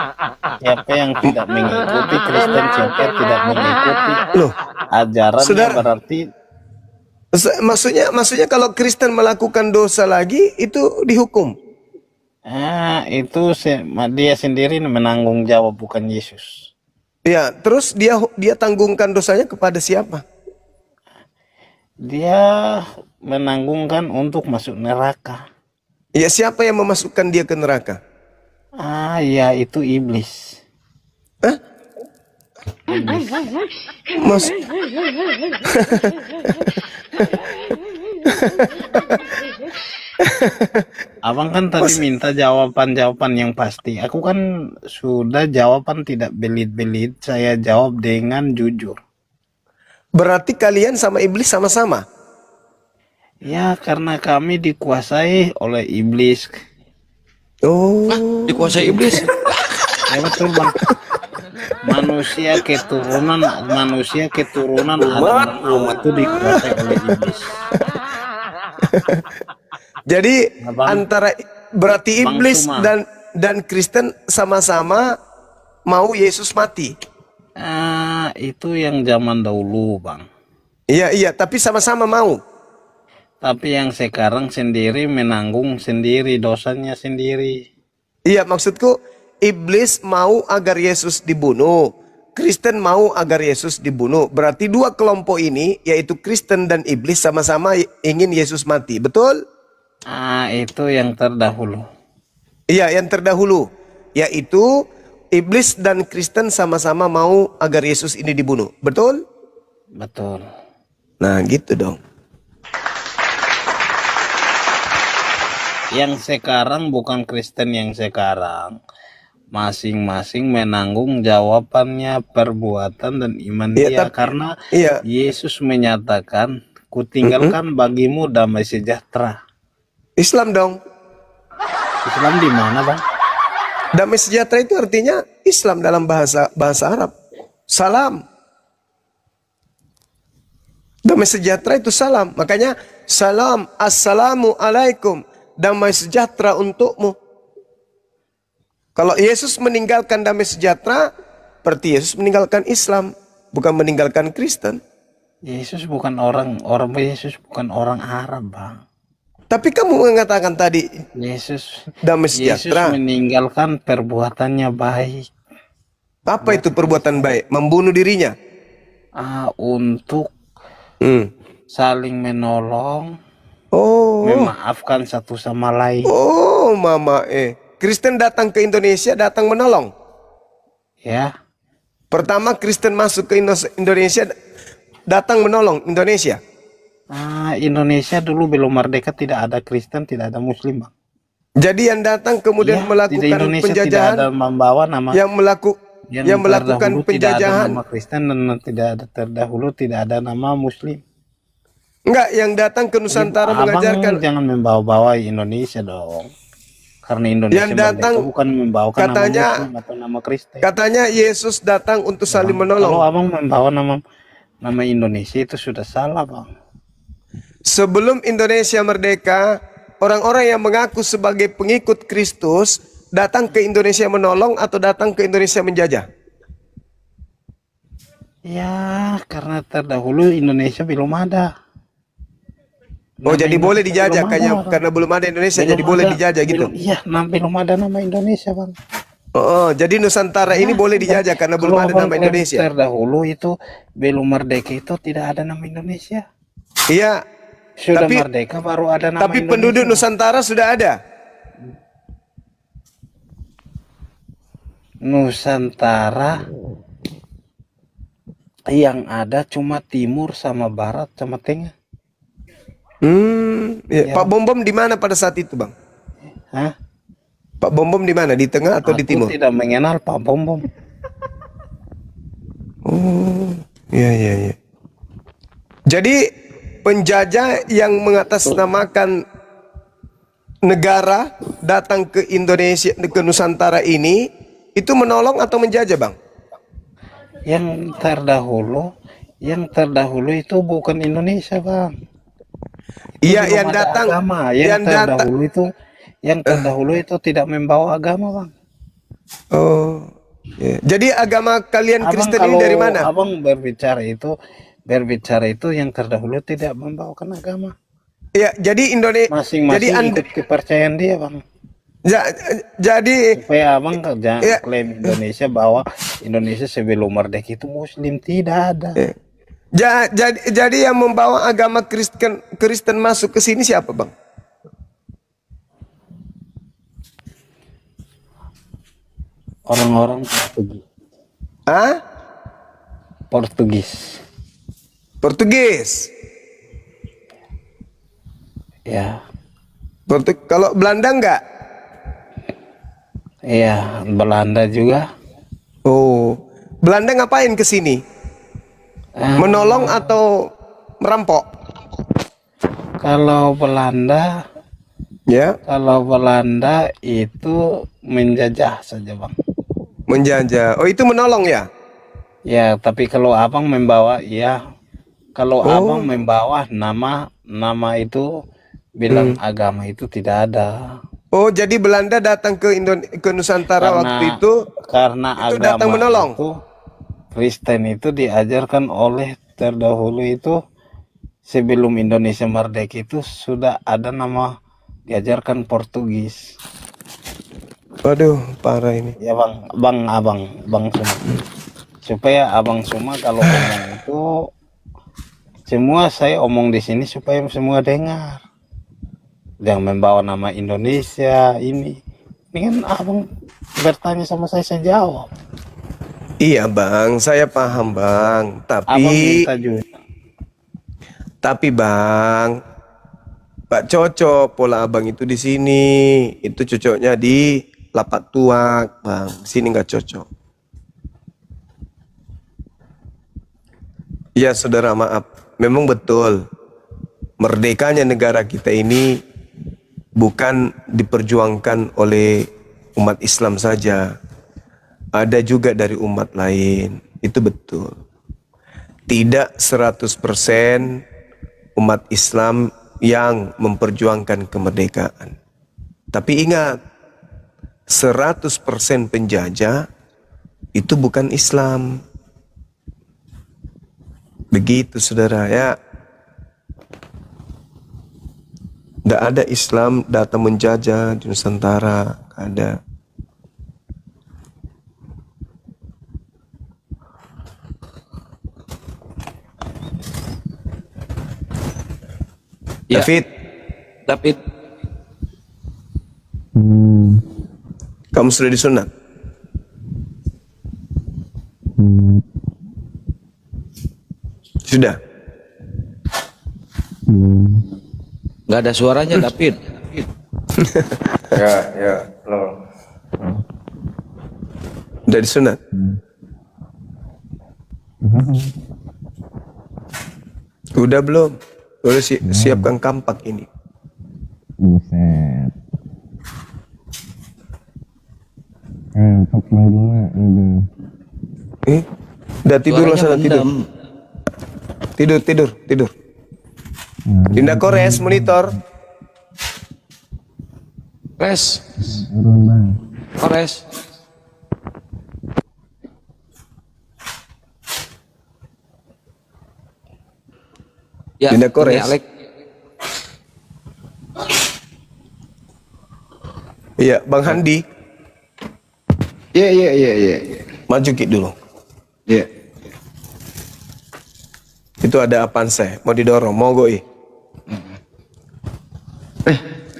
S10: Siapa yang tidak mengikuti Kristen, siapa yang tidak mengikuti ajarannya berarti.
S3: Maksudnya kalau Kristen melakukan dosa lagi itu dihukum.
S10: Itu dia sendiri menanggung jawab, bukan Yesus.
S3: Ya, terus dia tanggungkan dosanya kepada siapa?
S10: Dia menanggungkan untuk masuk neraka.
S3: Ya, siapa yang memasukkan dia ke neraka?
S10: Ya itu iblis.
S3: Mas
S10: Abang kan tadi minta jawaban yang pasti. Aku kan sudah jawaban tidak belit-belit. Saya jawab dengan jujur.
S3: Berarti kalian sama iblis sama-sama?
S10: Ya, karena kami dikuasai oleh iblis.
S3: Oh,
S2: dikuasai iblis?
S10: Ya betul, Bang. Manusia keturunan Adam itu dikuasai oleh iblis.
S3: Jadi antara berarti
S10: Bang
S3: iblis
S10: Suma.
S3: dan Kristen sama-sama mau Yesus mati.
S10: Itu yang zaman dahulu, Bang.
S3: Iya, tapi sama-sama mau.
S10: Tapi yang sekarang sendiri menanggung sendiri dosanya sendiri.
S3: Iya, maksudku iblis mau agar Yesus dibunuh. Kristen mau agar Yesus dibunuh. Berarti dua kelompok ini, yaitu Kristen dan iblis, sama-sama ingin Yesus mati. Betul?
S10: Itu yang terdahulu.
S3: Iya, yang terdahulu. Yaitu iblis dan Kristen sama-sama mau agar Yesus ini dibunuh. Betul?
S10: Betul.
S3: Nah, gitu dong.
S10: Yang sekarang bukan Kristen yang sekarang. Masing-masing menanggung jawabannya, perbuatan dan iman dia. Karena Yesus menyatakan, kutinggalkan bagimu damai sejahtera.
S3: Islam dong.
S10: Islam di mana, Bang?
S3: Damai sejahtera itu artinya Islam dalam bahasa Arab. Salam. Damai sejahtera itu salam. Makanya salam, assalamu alaikum. Damai sejahtera untukmu. Kalau Yesus meninggalkan damai sejahtera, berarti Yesus meninggalkan Islam, bukan meninggalkan Kristen.
S10: Yesus bukan Yesus bukan orang Arab, Bang.
S3: Tapi kamu mengatakan tadi
S10: Yesus
S3: damai sejahtera.
S10: Yesus meninggalkan perbuatannya baik.
S3: Apa itu perbuatan baik? Membunuh dirinya.
S10: Untuk saling menolong, memaafkan satu sama lain.
S3: Oh, mama Kristen datang ke Indonesia, datang menolong.
S10: Ya.
S3: Pertama Kristen masuk ke Indonesia, datang menolong Indonesia.
S10: Indonesia dulu belum merdeka, tidak ada Kristen, tidak ada Muslim, Bang.
S3: Jadi yang datang kemudian melakukan penjajahan,
S10: tidak ada membawa nama
S3: yang melakukan penjajahan,
S10: tidak ada nama Kristen dan tidak ada terdahulu tidak ada nama Muslim.
S3: Enggak, yang datang ke Nusantara mengajarkan.
S10: Jangan membawa-bawa Indonesia dong. Karena Indonesia
S3: yang datang
S10: bukan membawakan
S3: katanya,
S10: nama Muslim atau nama Kristen.
S3: Katanya Yesus datang untuk saling menolong.
S10: Kalau abang membawa nama Indonesia itu sudah salah, Bang.
S3: Sebelum Indonesia merdeka, orang-orang yang mengaku sebagai pengikut Kristus datang ke Indonesia menolong atau datang ke Indonesia menjajah?
S10: Ya, karena terdahulu Indonesia belum ada.
S3: Oh, jadi boleh dijajah karena belum ada Indonesia, jadi boleh dijajah gitu?
S10: Iya, belum ada nama Indonesia, Bang.
S3: Oh, jadi Nusantara ini boleh dijajah karena belum ada nama Indonesia.
S10: Terdahulu itu belum merdeka itu tidak ada nama Indonesia.
S3: Iya.
S10: Sudah merdeka baru ada nama
S3: Tapi
S10: Indonesia.
S3: Penduduk Nusantara sudah ada.
S10: Nusantara yang ada cuma timur sama barat sama tengah.
S3: Ya. Pak Bom di mana pada saat itu, Bang?
S10: Hah?
S3: Pak Bom di mana? Di tengah atau di timur?
S10: Aku tidak mengenal Pak Bom.
S3: Oh, iya. Jadi penjajah yang mengatasnamakan negara datang ke Indonesia, ke Nusantara ini, itu menolong atau menjajah, Bang?
S10: Yang terdahulu itu bukan Indonesia, Bang.
S3: Iya, yang datang
S10: agama. Yang terdahulu itu tidak membawa agama, Bang.
S3: Oh, yeah. Jadi agama kalian Kristen ini dari mana?
S10: Abang berbicara itu yang terdahulu tidak membawakan agama.
S3: Ya, jadi Indonesia
S10: masing-masing ikut kepercayaan dia, Bang.
S3: Jadi
S10: supaya abang jangan klaim Indonesia bahwa Indonesia sebelum merdeka itu Muslim, tidak ada.
S3: Jadi yang membawa agama Kristen masuk ke sini siapa, Bang?
S10: Orang-orang Portugis.
S3: Portugis.
S10: Ya.
S3: Kalau Belanda enggak?
S10: Iya, Belanda juga.
S3: Oh, Belanda ngapain ke sini? Menolong atau merampok?
S10: Kalau Belanda, itu menjajah saja, Bang.
S3: Menjajah. Oh, itu menolong ya?
S10: Ya, tapi kalau abang membawa, kalau abang membawa nama itu bilang agama itu tidak ada.
S3: Oh, jadi Belanda datang ke Nusantara waktu itu
S10: karena
S3: itu
S10: agama
S3: datang menolong.
S10: Itu, Kristen itu diajarkan oleh terdahulu itu sebelum Indonesia merdeka itu sudah ada nama diajarkan Portugis.
S3: Waduh, parah ini.
S10: Ya, Bang Suma. Supaya Abang Suma kalau ngomong itu semua saya omong di sini supaya semua dengar. Yang membawa nama Indonesia ini kan abang bertanya sama saya jawab.
S3: Iya, Bang, saya paham, Bang. Tapi Bang, Pak cocok pola abang itu di sini. Itu cocoknya di Lapak Tuak, Bang. Sini nggak cocok. Ya, saudara, maaf. Memang betul. Merdekanya negara kita ini bukan diperjuangkan oleh umat Islam saja, ada juga dari umat lain. Itu betul. Tidak 100% umat Islam yang memperjuangkan kemerdekaan. Tapi ingat, 100% penjajah itu bukan Islam. Begitu saudara ya. Tidak ada Islam datang menjajah di Nusantara, ada.
S2: Ya. David.
S3: Kamu sudah disunat? Sudah?
S2: Nggak ada suaranya, David.
S3: Ya, lo. Udah disunat? Udah belum? Udah siapkan kampak ini.
S11: Buset. Untuk main udah.
S3: Udah tidur lah sana, tidur. Tidur. Dinda kores monitor.
S2: Kores. Ya,
S3: Dinda kores. Iya, Bang Handi.
S4: Iya.
S3: Maju Ki dulu.
S4: Iya.
S3: Itu ada Avanza, mau didorong, mau goi.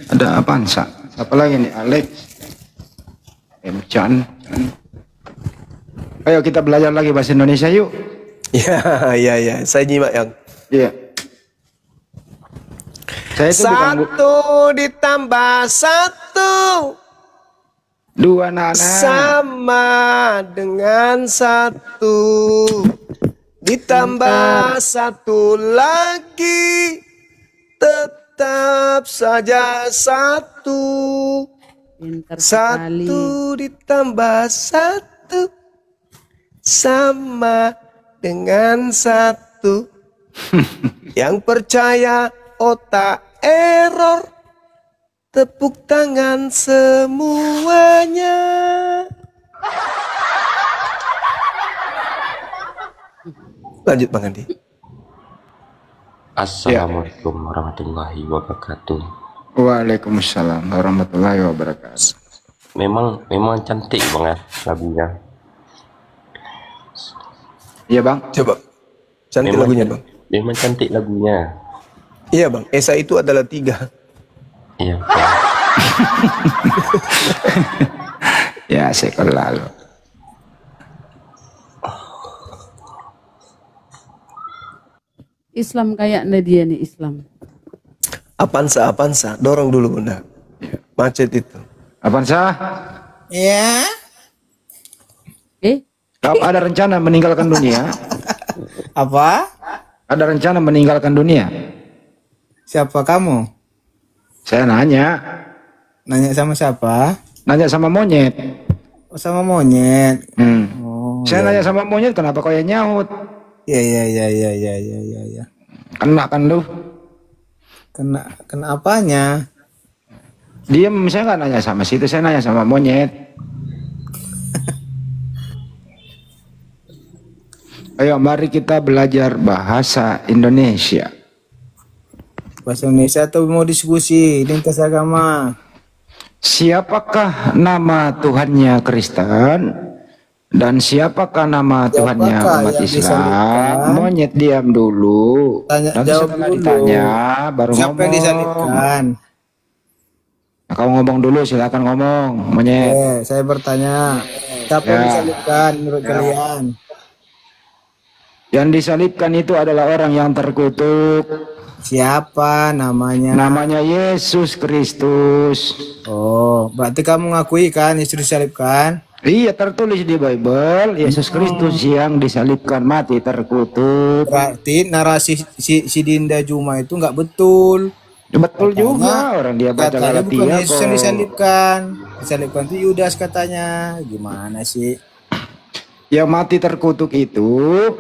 S4: Ada Avanza. Siapa lagi nih? Alex. Chan. Ayo kita belajar lagi bahasa Indonesia yuk.
S3: Ya. Saya nyimak yang.
S4: Iya. Saya itu
S3: satu ditambah satu.
S4: Dua nana.
S3: Sama dengan satu. Ditambah satu lagi. Tetap saja satu. Satu ditambah satu. Sama dengan satu. Yang percaya otak error. Tepuk tangan semuanya. Lanjut Bang Andi.
S8: Assalamualaikum warahmatullahi wabarakatuh.
S4: Waalaikumsalam warahmatullahi wabarakatuh.
S8: Memang cantik Bang ya lagunya.
S4: Iya Bang.
S3: Coba. Cantik
S8: Memang
S3: lagunya Bang.
S8: Memang cantik lagunya.
S3: Iya Bang. Esa itu adalah 3.
S8: Iya.
S4: Ya sekolah lo.
S5: Islam kayaknya dia nih Islam.
S3: Avanza. Dorong dulu Bunda. Macet itu.
S4: Avanza.
S7: Ya.
S4: Kau ada rencana meninggalkan dunia?
S7: Apa?
S4: Ada rencana meninggalkan dunia?
S7: Siapa kamu?
S4: Saya nanya.
S7: Nanya sama siapa?
S4: Nanya sama monyet.
S7: Oh, sama monyet.
S4: Oh, saya nanya sama monyet, kenapa kau yang nyaut?
S7: Iya.
S4: Kena kan lu?
S7: Kena apanya?
S4: Dia saya nggak nanya sama situ, saya nanya sama monyet. Ayo mari kita belajar bahasa Indonesia.
S7: Bahasa Indonesia atau mau diskusi lintas agama?
S4: Siapakah nama Tuhannya Kristen dan siapakah nama Tuhannya umat Islam? Monyet diam dulu. Nanti setelah ditanya baru
S7: siapa
S4: ngomong.
S7: yang disalibkan?
S4: Nah, kau ngomong dulu, silakan ngomong, monyet.
S7: Saya bertanya, siapa yang disalibkan menurut kalian?
S4: Yang disalibkan itu adalah orang yang terkutuk.
S7: Siapa namanya?
S4: Namanya Yesus Kristus.
S7: Oh, berarti kamu ngakui kan Yesus disalibkan?
S4: Iya, tertulis di Bible, Yesus Kristus yang disalibkan mati terkutuk.
S7: Berarti narasi si Dinda Juma itu nggak betul.
S4: Betul juga, orang dia baca
S12: Katanya bukan
S4: Galatia
S12: Yesus yang
S4: kok.
S12: disalibkan. Disalibkan itu Yudas katanya. Gimana sih?
S4: Yang mati terkutuk itu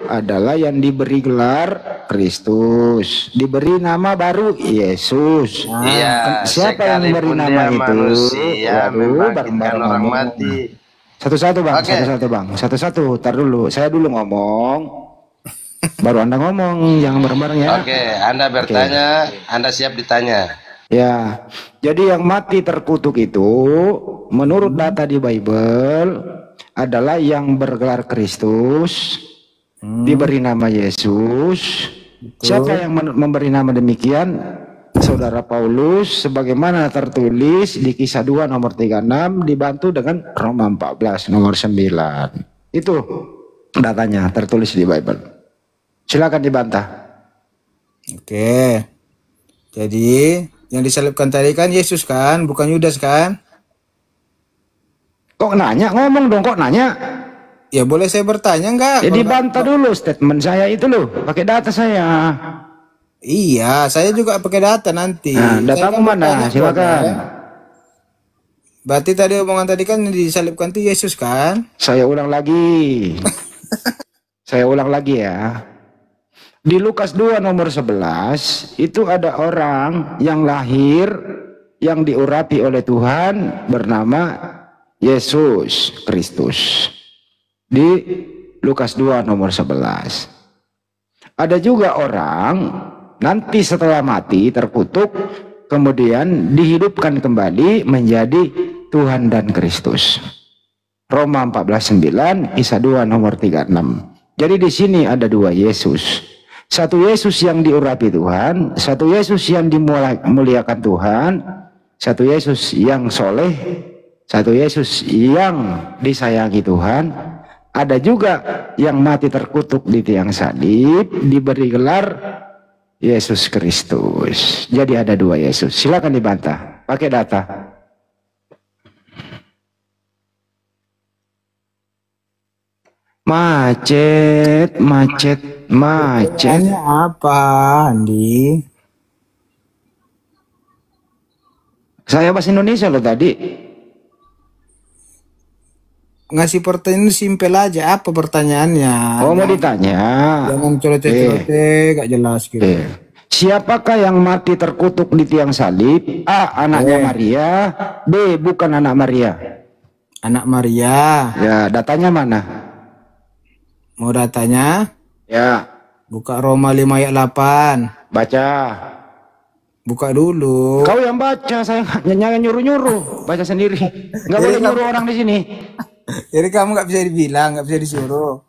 S4: adalah yang diberi gelar Kristus, diberi nama baru Yesus.
S10: Iya,
S4: Siapa yang memberi
S10: sekalipun
S4: nama
S10: dia
S4: itu?
S10: manusia
S4: Waduh,
S10: membangkitkan
S4: bareng-bareng
S10: orang
S4: ngomong.
S10: mati.
S4: Satu-satu bang,
S10: Oke.
S4: satu-satu bang, satu-satu. Tar dulu, saya dulu ngomong, baru Anda ngomong, jangan bareng-bareng ya.
S10: Oke, Anda bertanya, Anda siap ditanya.
S4: Ya, jadi yang mati terkutuk itu menurut data di Bible adalah yang bergelar Kristus, diberi nama Yesus. Siapa yang memberi nama demikian? Saudara Paulus, sebagaimana tertulis di Kisah 2 nomor 36 dibantu dengan Roma 14 nomor 9. Itu datanya tertulis di Bible. Silakan dibantah.
S12: Oke. Jadi yang disalibkan tadi kan Yesus kan, bukan Yudas kan?
S4: Kok nanya? Ngomong dong, kok nanya?
S12: Ya boleh saya bertanya enggak?
S4: Jadi bantah dulu statement saya itu loh, pakai data saya.
S12: Iya, saya juga pakai data nanti.
S4: Nah, datamu mana? Silakan.
S12: Berarti tadi omongan tadi kan yang disalibkan itu Yesus kan?
S4: Saya ulang lagi. Saya ulang lagi ya. Di Lukas 2 nomor 11 itu ada orang yang lahir yang diurapi oleh Tuhan bernama Yesus Kristus. Di Lukas 2 nomor 11. Ada juga orang nanti setelah mati terkutuk kemudian dihidupkan kembali menjadi Tuhan dan Kristus. Roma 14:9, Kisah 2 nomor 36. Jadi di sini ada dua Yesus. Satu Yesus yang diurapi Tuhan, satu Yesus yang dimuliakan Tuhan, satu Yesus yang soleh, satu Yesus yang disayangi Tuhan. Ada juga yang mati terkutuk di tiang salib, diberi gelar Yesus Kristus. Jadi ada dua Yesus. Silakan dibantah. Pakai data. Macet.
S12: Pertanyaannya apa, Andi?
S4: Saya bahasa Indonesia loh tadi.
S12: Ngasih pertanyaan simpel aja. Apa pertanyaannya?
S4: Oh, mau ditanya.
S12: Jangan celoteh-celoteh, gak jelas gitu.
S4: Siapakah yang mati terkutuk di tiang salib? A. Anaknya Maria. B. Bukan anak Maria.
S12: Anak Maria.
S4: Ya, datanya mana?
S12: Mau datanya?
S4: Ya.
S12: Buka Roma 5 ayat 8.
S4: Baca.
S12: Buka dulu.
S4: Kau yang baca, saya jangan nyuruh-nyuruh. Baca sendiri. Nggak boleh nyuruh orang di sini.
S12: Jadi kamu nggak bisa dibilang, nggak bisa disuruh.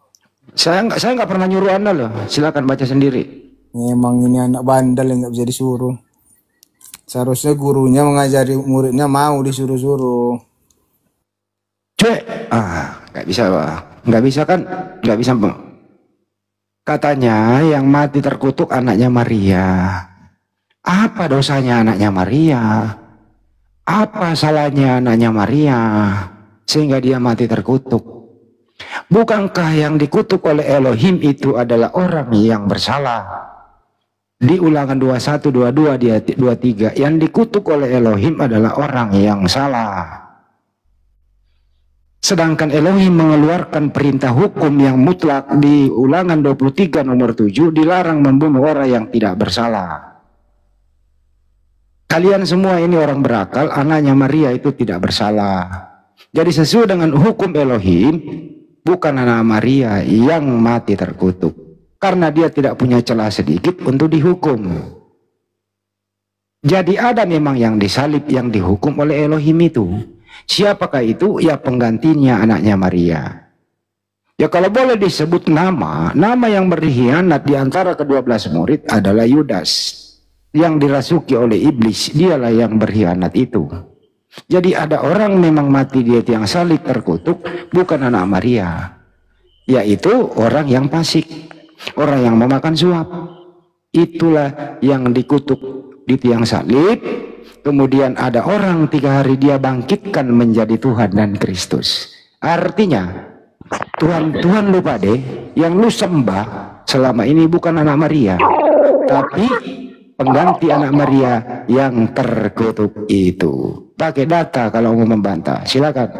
S4: Saya nggak pernah nyuruh Anda loh. Silakan baca sendiri.
S12: Memang ini anak bandel yang nggak bisa disuruh. Seharusnya gurunya mengajari muridnya mau disuruh-suruh.
S4: Cek. Nggak bisa, Pak. Nggak bisa kan? Nggak bisa, Pak. Katanya yang mati terkutuk anaknya Maria. Apa dosanya anaknya Maria? Apa salahnya anaknya Maria sehingga dia mati terkutuk? Bukankah yang dikutuk oleh Elohim itu adalah orang yang bersalah? Di Ulangan 21, 22, 23, yang dikutuk oleh Elohim adalah orang yang salah. Sedangkan Elohim mengeluarkan perintah hukum yang mutlak di Ulangan 23 nomor 7, dilarang membunuh orang yang tidak bersalah. Kalian semua ini orang berakal, anaknya Maria itu tidak bersalah. Jadi sesuai dengan hukum Elohim, bukan anak Maria yang mati terkutuk. Karena dia tidak punya celah sedikit untuk dihukum. Jadi ada memang yang disalib, yang dihukum oleh Elohim itu. Siapakah itu? Ya penggantinya anaknya Maria. Ya kalau boleh disebut nama yang berkhianat di antara ke-12 murid adalah Yudas. Yang dirasuki oleh iblis, dialah yang berkhianat itu. Jadi ada orang memang mati di tiang salib terkutuk, bukan anak Maria. Yaitu orang yang fasik, orang yang memakan suap. Itulah yang dikutuk di tiang salib. Kemudian ada orang 3 hari dia bangkitkan menjadi Tuhan dan Kristus. Artinya Tuhan lupa deh, yang lu sembah selama ini bukan anak Maria, tapi pengganti anak Maria yang terkutuk itu. Pakai data kalau mau membantah, silakan.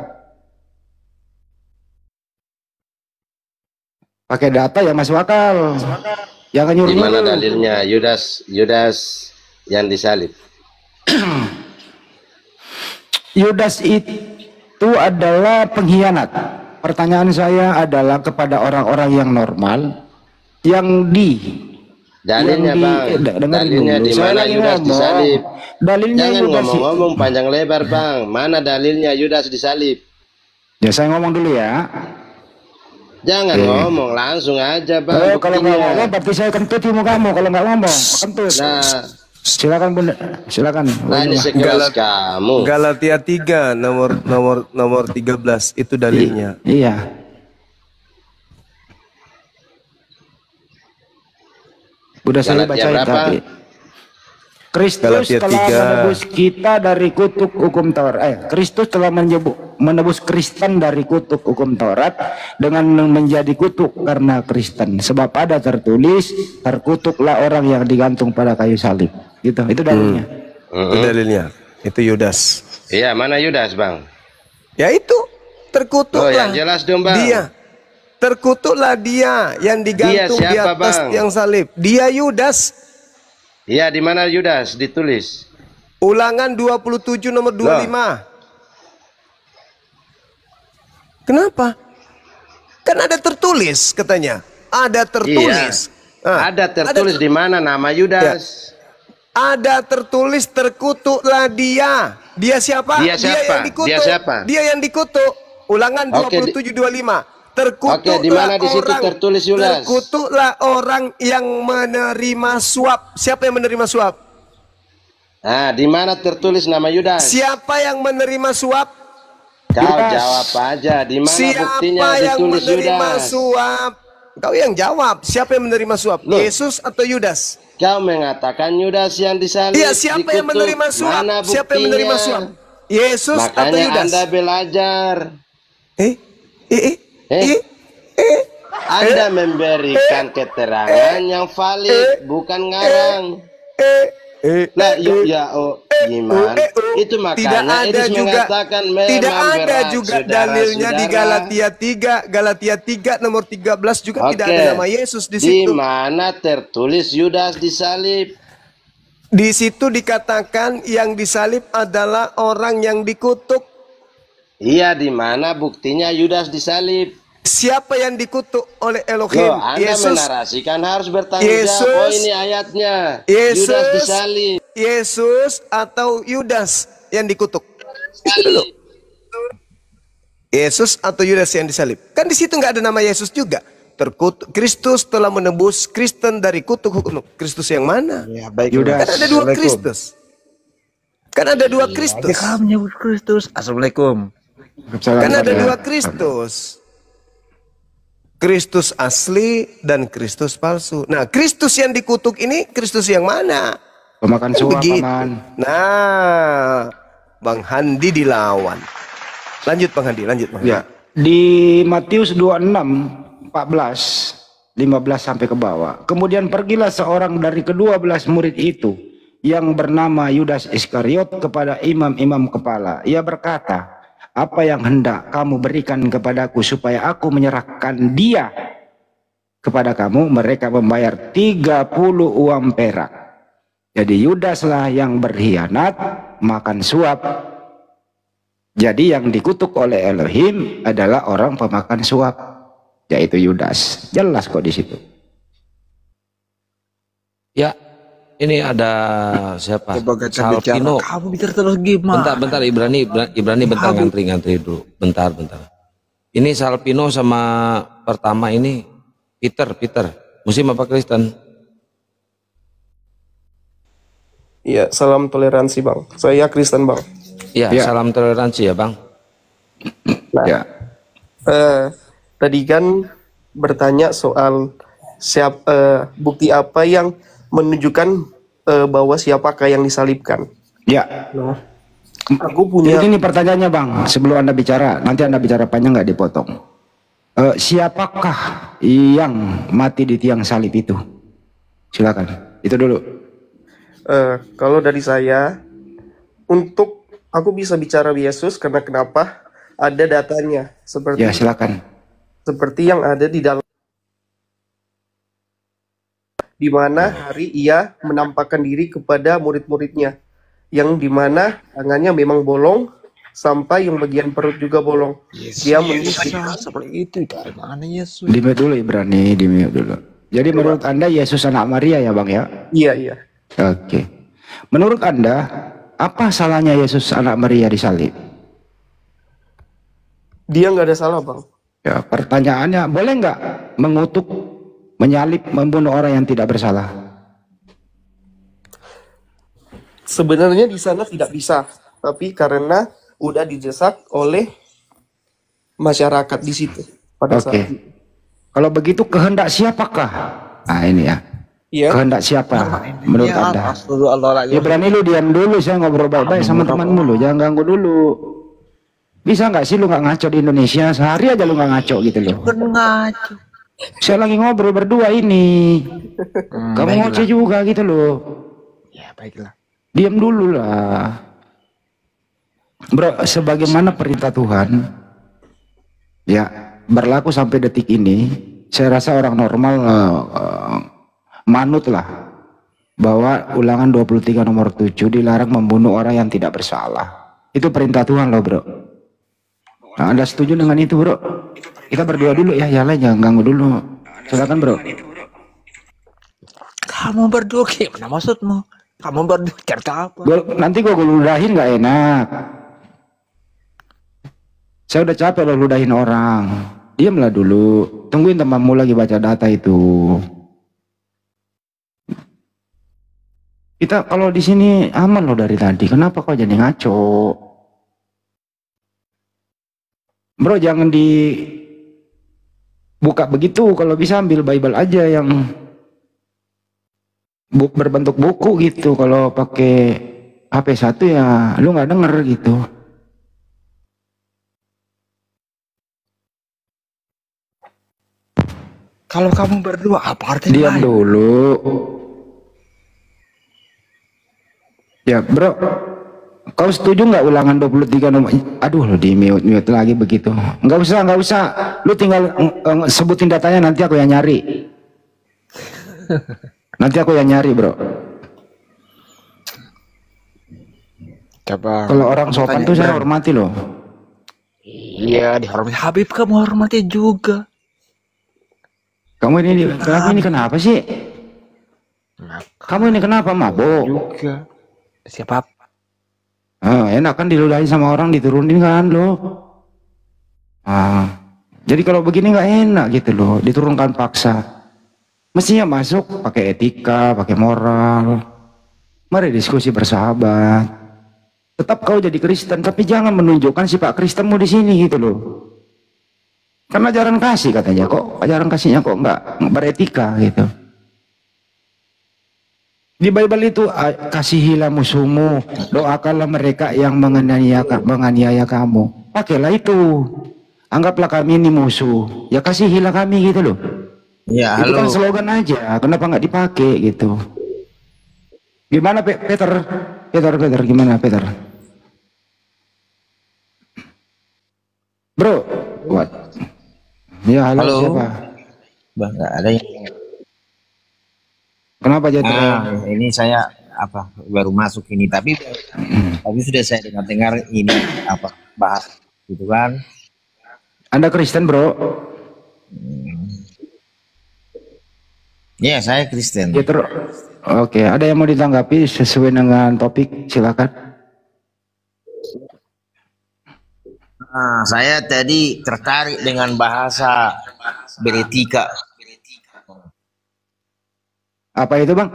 S4: Pakai data yang masuk akal. Jangan nyuruh.
S13: Di mana dalilnya Yudas yang disalib?
S4: Yudas itu adalah pengkhianat. Pertanyaan saya adalah kepada orang-orang yang normal, yang
S13: dalilnya dalilnya di mana Yudas disalib?
S4: Dalilnya
S13: jangan
S4: Yudas
S13: ngomong-ngomong panjang lebar bang. Mana dalilnya Yudas disalib?
S4: Ya saya ngomong dulu ya.
S13: Jangan ngomong, langsung aja bang.
S4: Kalau nggak ngomong berarti saya kentut ilmu kamu. Kalau nggak ngomong kentut.
S13: Nah,
S4: silakan bunda, silakan.
S13: Nah, ini sekelas kamu.
S3: Galatia 3 nomor 13 itu dalilnya.
S4: Iya. Udah saya bacain tadi. Kristus telah menebus kita dari kutuk hukum Taurat. Kristus telah menebus Kristen dari kutuk hukum Taurat dengan menjadi kutuk karena Kristen. Sebab ada tertulis, terkutuklah orang yang digantung pada kayu salib. Gitu. Itu dalilnya.
S3: Itu dalilnya. Itu Yudas.
S13: Iya, mana Yudas bang?
S3: Ya itu terkutuklah.
S13: Oh, yang jelas dong bang.
S3: Dia. Terkutuklah dia yang digantung
S13: dia siapa,
S3: di atas
S13: bang?
S3: yang salib. Dia Yudas.
S13: Iya, di mana Yudas ditulis?
S3: Ulangan 27 nomor 25. Kenapa? Kan ada tertulis katanya. Ada tertulis.
S13: Iya. Ada tertulis di mana nama Yudas?
S3: Ya. Ada tertulis terkutuklah dia. Dia siapa?
S13: Dia siapa?
S3: Dia yang dikutuk.
S13: Dia siapa?
S3: Dia yang dikutuk. Ulangan 27 25. Terkutuklah
S13: di mana di situ tertulis Yudas?
S3: Terkutuklah orang yang menerima suap. Siapa yang menerima suap?
S13: Nah, di mana tertulis nama Yudas?
S3: Siapa yang menerima suap?
S13: Kau jawab aja. Di mana buktinya ditulis Yudas?
S3: Siapa yang menerima suap? Kau yang jawab. Siapa yang menerima suap?
S13: Loh.
S3: Yesus atau Yudas?
S13: Kau mengatakan Yudas yang disalib.
S3: Iya, siapa yang menerima suap?
S13: Mana buktinya?
S3: Siapa yang menerima suap? Yesus
S13: makanya
S3: atau Yudas?
S13: Anda belajar. Anda memberikan keterangan yang valid, bukan ngarang. Nah, gimana? Itu makanya Edis mengatakan
S3: tidak ada juga dalilnya di Galatia 3 nomor 13 juga tidak ada nama Yesus di situ.
S13: Di mana tertulis Yudas disalib?
S3: Di situ dikatakan yang disalib adalah orang yang dikutuk.
S13: Iya, di mana buktinya Yudas disalib?
S3: Siapa yang dikutuk oleh Elohim?
S13: Loh, Anda
S3: Yesus.
S13: menarasikan harus bertanggung jawab. Oh, ini ayatnya. Yudas disalib.
S3: Yesus atau Yudas yang dikutuk? Yesus atau Yudas yang disalib? Kan di situ nggak ada nama Yesus juga. Terkutuk. Kristus telah menebus Kristen dari kutuk hukum. Kristus yang mana?
S14: Ya, baik.
S3: Yudas. Kan ada dua Kristus. Kan ada dua Kristus.
S14: Kamu menyebut Kristus. Assalamualaikum.
S3: Kan ada dua Kristus. Kristus asli dan Kristus palsu. Nah, Kristus yang dikutuk ini Kristus yang mana?
S4: Pemakan suap, paman.
S3: Nah, Bang Handi dilawan. Lanjut Bang Handi, lanjut Bang Handi.
S4: Ya. Di Matius 26, 14, 15 sampai ke bawah. Kemudian pergilah seorang dari ke-12 murid itu yang bernama Yudas Iskariot kepada imam-imam kepala. Ia berkata, apa yang hendak kamu berikan kepadaku supaya aku menyerahkan dia kepada kamu? Mereka membayar 30 uang perak. Jadi Yudaslah yang berkhianat, makan suap. Jadi yang dikutuk oleh Elohim adalah orang pemakan suap, yaitu Yudas. Jelas kok di situ.
S2: Ya, ini ada siapa? Salpino.
S14: Kamu bicara terus gimana?
S2: Bentar, Ibrani bentar, ngantri dulu. Bentar. Ini Salpino sama pertama ini Peter. Muslim apa Kristen?
S15: Iya, salam toleransi Bang. Saya Kristen Bang.
S2: Iya, ya. Salam toleransi ya Bang.
S15: Nah, ya. Tadi kan bertanya soal bukti apa yang menunjukkan bahwa siapakah yang disalibkan.
S4: Ya.
S15: Nah, aku punya.
S4: Jadi ini pertanyaannya Bang, sebelum Anda bicara, nanti Anda bicara panjang nggak dipotong. Siapakah yang mati di tiang salib itu? Silakan. Itu dulu.
S15: Kalau dari saya, untuk aku bisa bicara Yesus karena kenapa? Ada datanya
S4: Ya, silakan.
S15: seperti yang ada di dalam, di mana hari ia menampakkan diri kepada murid-muridnya, yang dimana tangannya memang bolong sampai yang bagian perut juga bolong. Dia mengisi.
S14: Seperti itu dari mana Yesus?
S4: Di mute dulu Ibrani, di mute dulu. Jadi menurut Anda Yesus anak Maria ya Bang ya?
S15: Iya.
S4: Oke. Menurut Anda, apa salahnya Yesus anak Maria disalib?
S15: Dia nggak ada salah, Bang.
S4: Ya, pertanyaannya, boleh nggak mengutuk, menyalib, membunuh orang yang tidak bersalah?
S15: Sebenarnya di sana tidak bisa, tapi karena udah didesak oleh masyarakat di situ pada saat itu.
S4: Kalau begitu kehendak siapakah? Nah ini ya.
S15: Iya.
S4: Kehendak siapa menurut Anda? Ya berani lu diam dulu, saya ngobrol baik-baik sama temanmu lu, jangan ganggu dulu. Bisa nggak sih lu nggak ngaco di Indonesia? Sehari aja lu nggak ngaco gitu loh.
S14: Ngaco.
S4: Saya lagi ngobrol berdua ini. Kamu ngoceh juga gitu loh.
S14: Ya baiklah.
S4: Diam dulu lah. Bro, sebagaimana perintah Tuhan ya berlaku sampai detik ini, saya rasa orang normal manut lah bahwa Ulangan 23 nomor 7 dilarang membunuh orang yang tidak bersalah. Itu perintah Tuhan loh bro. Nah, Anda setuju dengan itu bro? Kita berdua dulu ya, jangan ganggu dulu. Silakan bro.
S14: Kamu berdua gimana maksudmu? Kamu berdua cerita apa?
S4: Nanti gua ludahin nggak enak. Saya udah capek loh ludahin orang. Diamlah dulu. Tungguin temanmu lagi baca data itu. Kita kalau di sini aman loh dari tadi. Kenapa kau jadi ngaco? Bro, jangan dibuka begitu. Kalau bisa ambil Bible aja yang berbentuk buku gitu. Kalau pakai HP 1 ya lu nggak denger gitu.
S14: Kalau kamu berdua apa artinya?
S4: Diam dulu. Ya bro, kau setuju nggak Ulangan 23 nomor? Aduh lo di mute lagi begitu. Nggak usah. Lu tinggal sebutin datanya, nanti aku yang nyari. Bro. Kalau orang sopan tuh saya hormati loh.
S14: Iya, dihormati. Habib kamu hormati juga.
S4: Kamu ini kenapa sih? Kamu ini kenapa mabuk?
S14: Juga. Siapa?
S4: Enak kan diludahin sama orang, diturunin kan lo. Jadi kalau begini nggak enak gitu loh, diturunkan paksa. Mestinya masuk pakai etika, pakai moral. Mari diskusi bersahabat. Tetap kau jadi Kristen, tapi jangan menunjukkan sifat Kristenmu di sini gitu loh. Karena ajaran kasih katanya, kok ajaran kasihnya kok nggak beretika gitu. Di Bible itu kasihilah musuhmu, doakanlah mereka yang menganiaya kamu. Pakailah itu. Anggaplah kami ini musuh, ya kasihilah kami gitu loh.
S14: Ya,
S4: itu kan slogan aja, kenapa nggak dipakai gitu? Gimana Peter, gimana Peter? Bro, what? Ya halo. Siapa?
S14: Bang, nggak ada yang.
S4: Kenapa jadi?
S14: Ini saya baru masuk ini, tapi sudah saya dengar ini bahas gitu kan.
S4: Anda Kristen bro?
S14: Iya, saya Kristen.
S4: Ya, Oke, ada yang mau ditanggapi sesuai dengan topik, silakan.
S14: Saya tadi tertarik dengan bahasa beretika.
S4: Apa itu bang?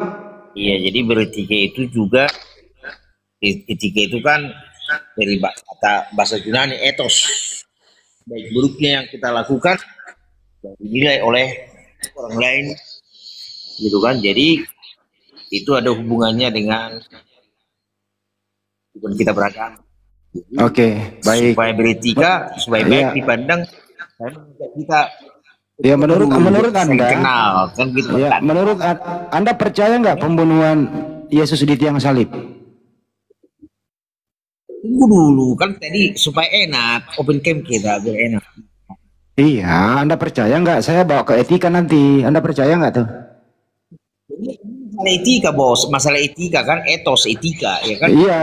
S14: Iya, jadi beretika itu juga, etika itu kan dari kata bahasa Yunani ethos. Baik buruknya yang kita lakukan dinilai oleh orang lain, gitu kan. Jadi itu ada hubungannya dengan kita beragama.
S4: Oke, baik.
S14: Supaya beretika, supaya baik dipandang, kita.
S4: Ya menurut Anda,
S14: kenal kan gitu.
S4: Ya, menurut Anda percaya nggak pembunuhan Yesus di tiang salib?
S14: Tunggu dulu, kan tadi supaya enak, open camp kita biar enak.
S4: Iya, Anda percaya nggak? Saya bawa ke etika nanti. Anda percaya nggak tuh?
S14: Masalah etika bos, masalah etika kan, etos etika ya kan.
S4: Iya,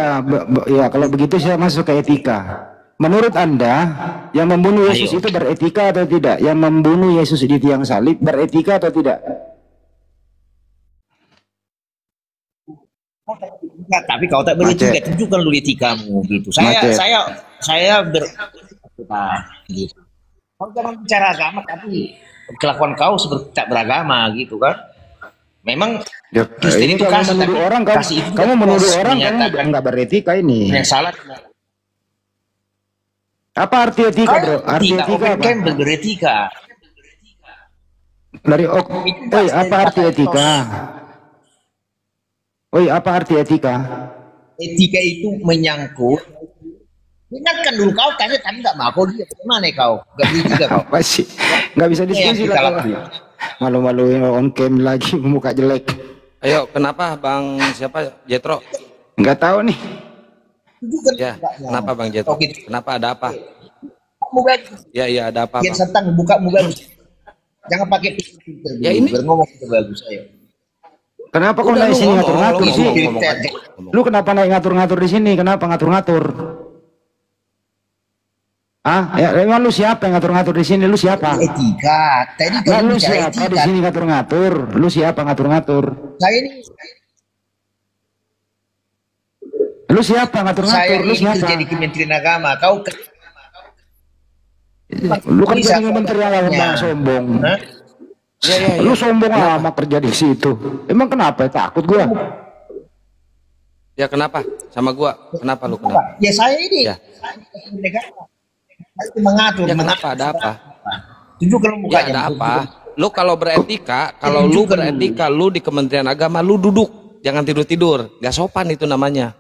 S4: ya kalau begitu saya masuk ke etika. Menurut Anda, yang membunuh Yesus itu beretika atau tidak? Yang membunuh Yesus di tiang salib beretika atau tidak?
S14: Enggak, tapi kau tak beretika, tunjukkan dulu etikamu gitu. Saya gitu. Kau jangan bicara agama, tapi kelakuan kau seperti tak beragama gitu kan. Memang
S4: ya,
S14: Kristen
S4: ini
S14: itu
S4: kamu menuduh orang, kamu menuduh orang, kamu nggak beretika ini.
S14: Yang salah.
S4: Apa arti etika, bro? Arti etika apa?
S14: Beretika.
S4: Dari apa arti etika? Apa arti etika?
S14: Etika itu menyangkut. Ingatkan dulu kau tanya nggak mau kau dia mana kau? Gak beretika kau.
S4: Masih nggak bisa diskusi lah. Malu-maluin on cam lagi, muka jelek.
S2: Ayo, kenapa Bang siapa Jetro?
S4: Nggak tahu nih.
S2: Ya, kenapa Bang Jetro? Kenapa, ada apa? Ya, ada apa?
S14: Yang tentang buka bagus. Jangan pakai filter. Ya ini ngomong itu bagus, ayo.
S4: Kenapa kau naik sini ngatur-ngatur sih? Lu kenapa naik ngatur-ngatur di sini? Kenapa ngatur-ngatur? Ya, emang lu siapa yang ngatur-ngatur di sini? Lu siapa?
S14: Etika. Tadi kan
S4: lu siapa di sini ngatur-ngatur? Lu siapa ngatur-ngatur?
S14: Saya ini.
S4: Lu siapa ngatur-ngatur? Lu siapa?
S14: Saya ini kerja di Kementerian Agama. Kau
S4: lu kan jadi Kementerian Agama sombong. Lu sombong amat kerja di situ. Emang kenapa? Takut gua.
S2: Ya kenapa? Sama gua. Kenapa lu kenapa?
S14: Ya saya ini. Ya. Mengatur.
S2: Ya kenapa? Ada apa?
S14: Tunjukkan mukanya.
S2: Ya ada apa? Lu kalau beretika, lu di Kementerian Agama lu duduk, jangan tidur-tidur. Gak sopan itu namanya.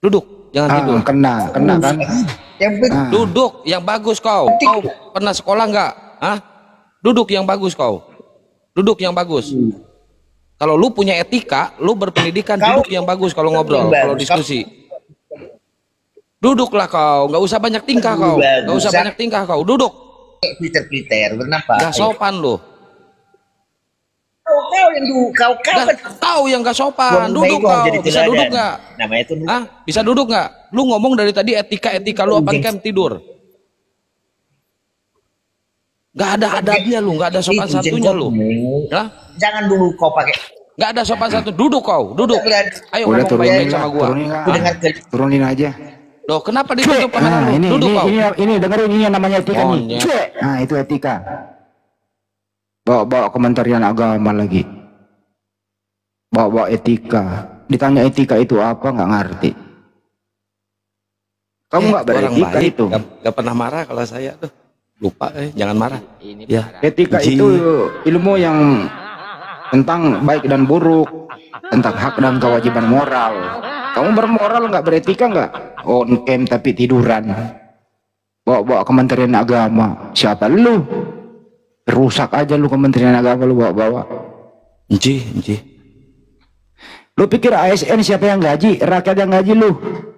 S2: Duduk, jangan tidur.
S4: Kena kan?
S2: Duduk yang bagus kau. Kau pernah sekolah nggak? Duduk yang bagus kau. Duduk yang bagus. Kalau lu punya etika, lu berpendidikan, duduk yang bagus kalau ngobrol, kalau diskusi. Duduklah kau, nggak usah banyak tingkah kau, nggak usah banyak tingkah kau, duduk.
S14: Peter, kenapa?
S2: Gak sopan lu.
S14: Kau
S2: yang gak sopan, duduk kau, bisa duduk nggak?
S14: Namanya itu.
S2: Bisa duduk nggak? Lu ngomong dari tadi etika lu apa camp tidur? Gak ada adabnya lu, gak ada sopan santunnya lu.
S14: Jangan dulu kau pakai.
S2: Gak ada sopan santun, duduk kau, duduk. Ayo
S4: udah
S2: ngomong baik sama gua.
S4: Turunin aja.
S2: Loh, kenapa ditutup kamera lu? Duduk kau.
S4: Ini dengerin, ini yang namanya etika nih. Nah, itu etika. Bawa Kementerian Agama lagi. Bawa etika. Ditanya etika itu apa, nggak ngerti. Kamu nggak beretika itu.
S2: Gak pernah marah kalau saya tuh. Lupa, jangan marah. Ya.
S4: Etika itu ilmu yang tentang baik dan buruk, tentang hak dan kewajiban moral. Kamu bermoral nggak, beretika nggak? On cam tapi tiduran. Bawa Kementerian Agama. Siapa lu? Rusak aja lu Kementerian Agama lu bawa.
S2: Enci.
S4: Lu pikir ASN siapa yang gaji? Rakyat yang gaji lu.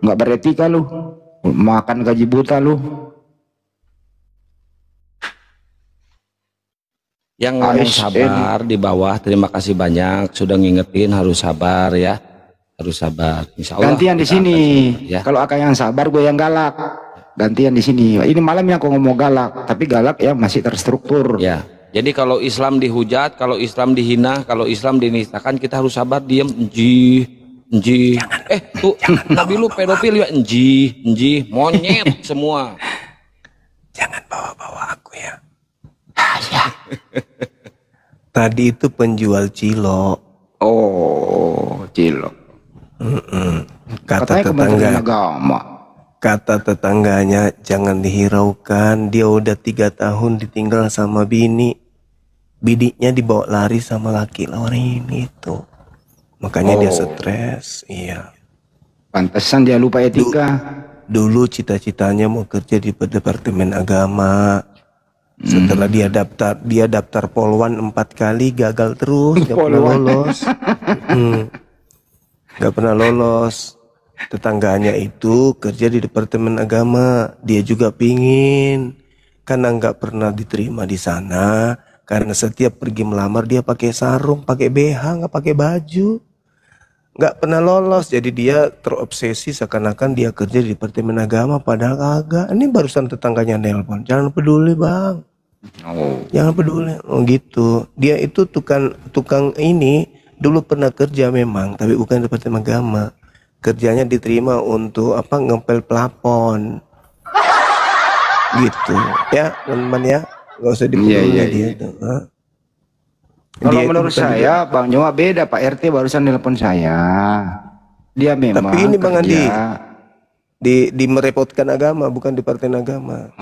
S4: Nggak beretika lu. Makan gaji buta lu.
S2: Yang ngomong sabar di bawah, terima kasih banyak sudah ngingetin harus sabar ya. Harus sabar. Insya Allah.
S4: Gantian di sini. Ya. Kalau akak yang sabar, gue yang galak. Gantian di sini. Ini malam yang aku ngomong galak, tapi galak ya masih terstruktur.
S2: Ya. Jadi kalau Islam dihujat, kalau Islam dihina, kalau Islam dinistakan, kita harus sabar, diam. Enji. Tuh Nabi lu pedofil ya, enji, monyet semua.
S3: Jangan bawa-bawa aku ya. Ya. Tadi itu penjual cilok.
S4: Oh, cilok.
S3: Kata tetangganya jangan dihiraukan, dia udah 3 tahun ditinggal sama bidinya dibawa lari sama laki lain itu, makanya dia stres. Iya,
S4: pantesan dia lupa etika.
S3: Dulu cita-citanya mau kerja di Departemen Agama, Setelah dia daftar Polwan 4 kali, gagal terus, nggak pernah lolos. Nggak pernah lolos. Tetangganya itu kerja di Departemen Agama, dia juga pingin, karena nggak pernah diterima di sana, karena setiap pergi melamar dia pakai sarung, pakai BH, nggak pakai baju, nggak pernah lolos. Jadi dia terobsesi seakan-akan dia kerja di Departemen Agama, padahal kagak. Ini barusan tetangganya nelpon, jangan peduli bang, jangan peduli. Oh gitu, dia itu tukang ini dulu pernah kerja memang, tapi bukan di Departemen Agama. Kerjanya diterima untuk apa, ngepel plafon gitu ya teman-teman ya, nggak usah dipeduli dia itu.
S4: Kalau menurut saya Bang Nyoa beda, Pak RT barusan nelpon saya, dia memang
S3: tapi ini Bang Andi
S4: kerja
S3: di merepotkan agama, bukan Departemen Agama.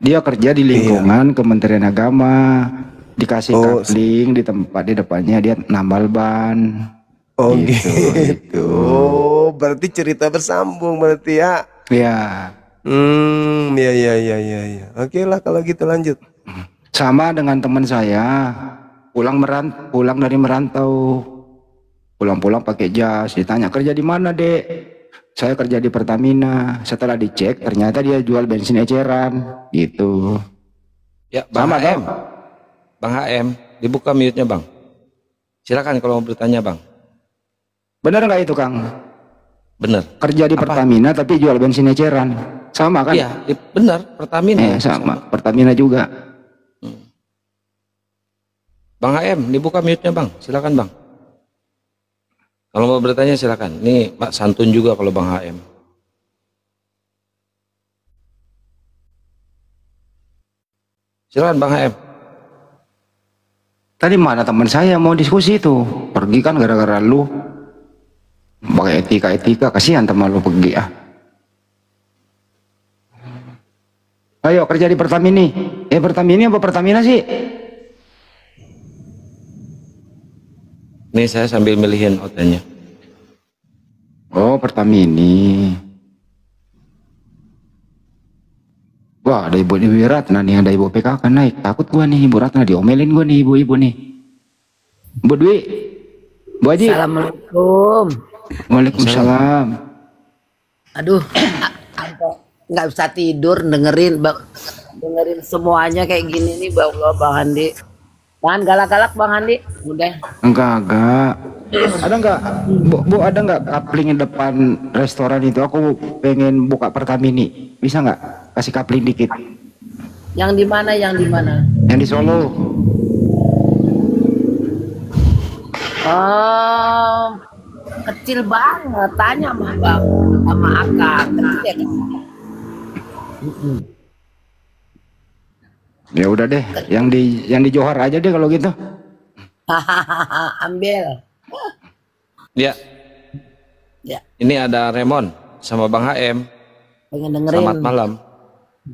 S4: Dia kerja di lingkungan Kementerian Agama, dikasih kapling di tempat di depannya dia nambal ban.
S3: Oh gitu. Oh, berarti cerita bersambung berarti ya.
S4: Iya.
S3: Ya. Oke lah kalau gitu, lanjut.
S4: Sama dengan teman saya, pulang dari merantau. Pulang-pulang pakai jas, ditanya kerja di mana, Dek? Saya kerja di Pertamina. Setelah dicek ternyata dia jual bensin eceran gitu.
S2: Ya, Bang HM. Bang HM, dibuka mute-nya, Bang. Silakan kalau mau bertanya, Bang.
S4: Benar nggak itu, Kang?
S2: Benar.
S4: Kerja di Pertamina tapi jual bensin eceran, sama kan?
S2: Iya, benar. Pertamina.
S4: Sama. Pertamina juga.
S2: Bang HM, dibuka mute-nya, Bang. Silakan, Bang. Kalau mau bertanya silakan. Ini Pak santun juga kalau Bang HM. Silakan Bang HM.
S4: Tadi mana teman saya mau diskusi itu? Pergi kan gara-gara lu. Pakai etika, kasihan teman lu pergi ah. Ayo kerja di Pertamini. Pertamini apa Pertamina sih?
S2: Nih saya sambil milihin outnya.
S4: Oh, Pertamini. Wah, ada Ibu Ratna nih, ada Ibu PKK naik. Takut gua nih Ibu Ratna, diomelin gua nih ibu-ibu nih. Bu Dwi. Bu Haji.
S16: Assalamualaikum.
S4: Waalaikumsalam.
S16: Aduh, nggak bisa tidur dengerin semuanya kayak gini nih, Bang Andi. Jangan galak-galak Bang Andi, udah.
S4: Enggak. Ada enggak, Bu ada enggak kapling depan restoran itu? Aku pengen buka Pertamini. Bisa enggak kasih kapling dikit?
S16: Yang di mana?
S4: Yang di Solo.
S16: Kecil banget, tanya sama Bang, sama Akang, kecil
S4: ya. Ya udah deh, yang di Johor aja deh kalau gitu.
S16: Ambil.
S2: Ya. Ini ada Remon sama Bang HM.
S16: Pengen dengerin.
S2: Selamat malam.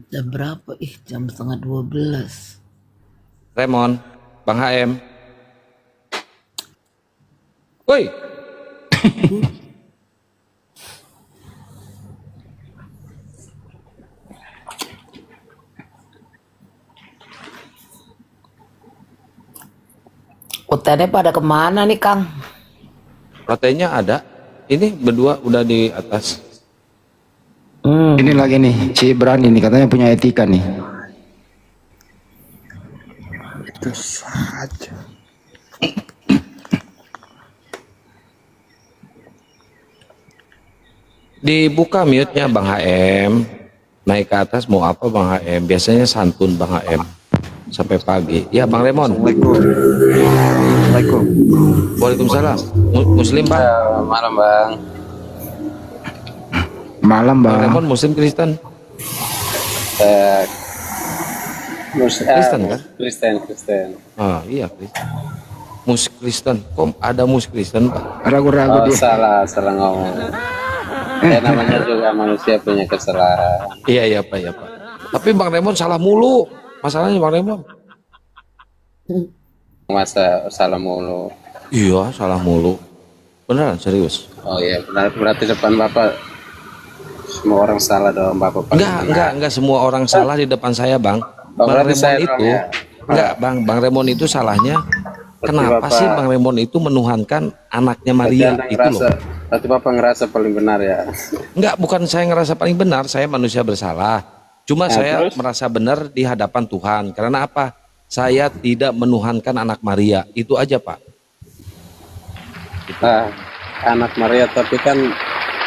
S16: Jam berapa? Jam 11:30.
S2: Remon, Bang HM. Woi.
S16: Hotelnya pada kemana nih Kang?
S2: Proteinnya ada. Ini berdua udah di atas.
S4: Ini lagi nih, si Ibran ini katanya punya etika nih.
S12: Itu saja.
S2: Dibuka mute-nya Bang HM. Naik ke atas mau apa Bang HM? Biasanya santun Bang HM. Sampai pagi. Ya Bang Remon.
S3: Assalamualaikum.
S2: Waalaikumsalam. Muslim Bang.
S8: Malam Bang.
S4: Malam Bang.
S2: Bang Remon Muslim Kristen.
S8: Kristen kan? Kristen.
S2: Ah iya Kristen. Kristen. Kok ada Kristen Pak?
S4: Ragu-ragu dia.
S8: Salah ngomong. Ya namanya juga manusia punya kesalahan.
S2: Iya Pak. Tapi Bang Remon salah mulu. Masalahnya Bang Remon.
S8: Masa salah mulu?
S2: Iya salah mulu. Beneran serius.
S8: Oh iya benar, berarti depan Bapak semua orang salah dong Bapak.
S2: Enggak semua orang salah di depan saya Bang.
S8: Oh,
S2: Bang
S8: berarti
S2: Remon
S8: saya
S2: itu
S8: doang ya?
S2: enggak, Bang Remon itu salahnya. Kenapa
S8: Bapak-
S2: sih Bang Remon itu menuhankan anaknya
S8: Berarti
S2: Maria
S8: Anda
S2: itu
S8: ngerasa,
S2: loh?
S8: berarti Bapak ngerasa paling benar ya?
S2: Enggak, bukan saya ngerasa paling benar, saya manusia bersalah. Cuma
S8: Nah,
S2: saya
S8: terus?
S2: merasa benar di hadapan Tuhan. Karena apa? Saya tidak menuhankan anak Maria. Itu aja, Pak.
S8: Nah, anak Maria, tapi kan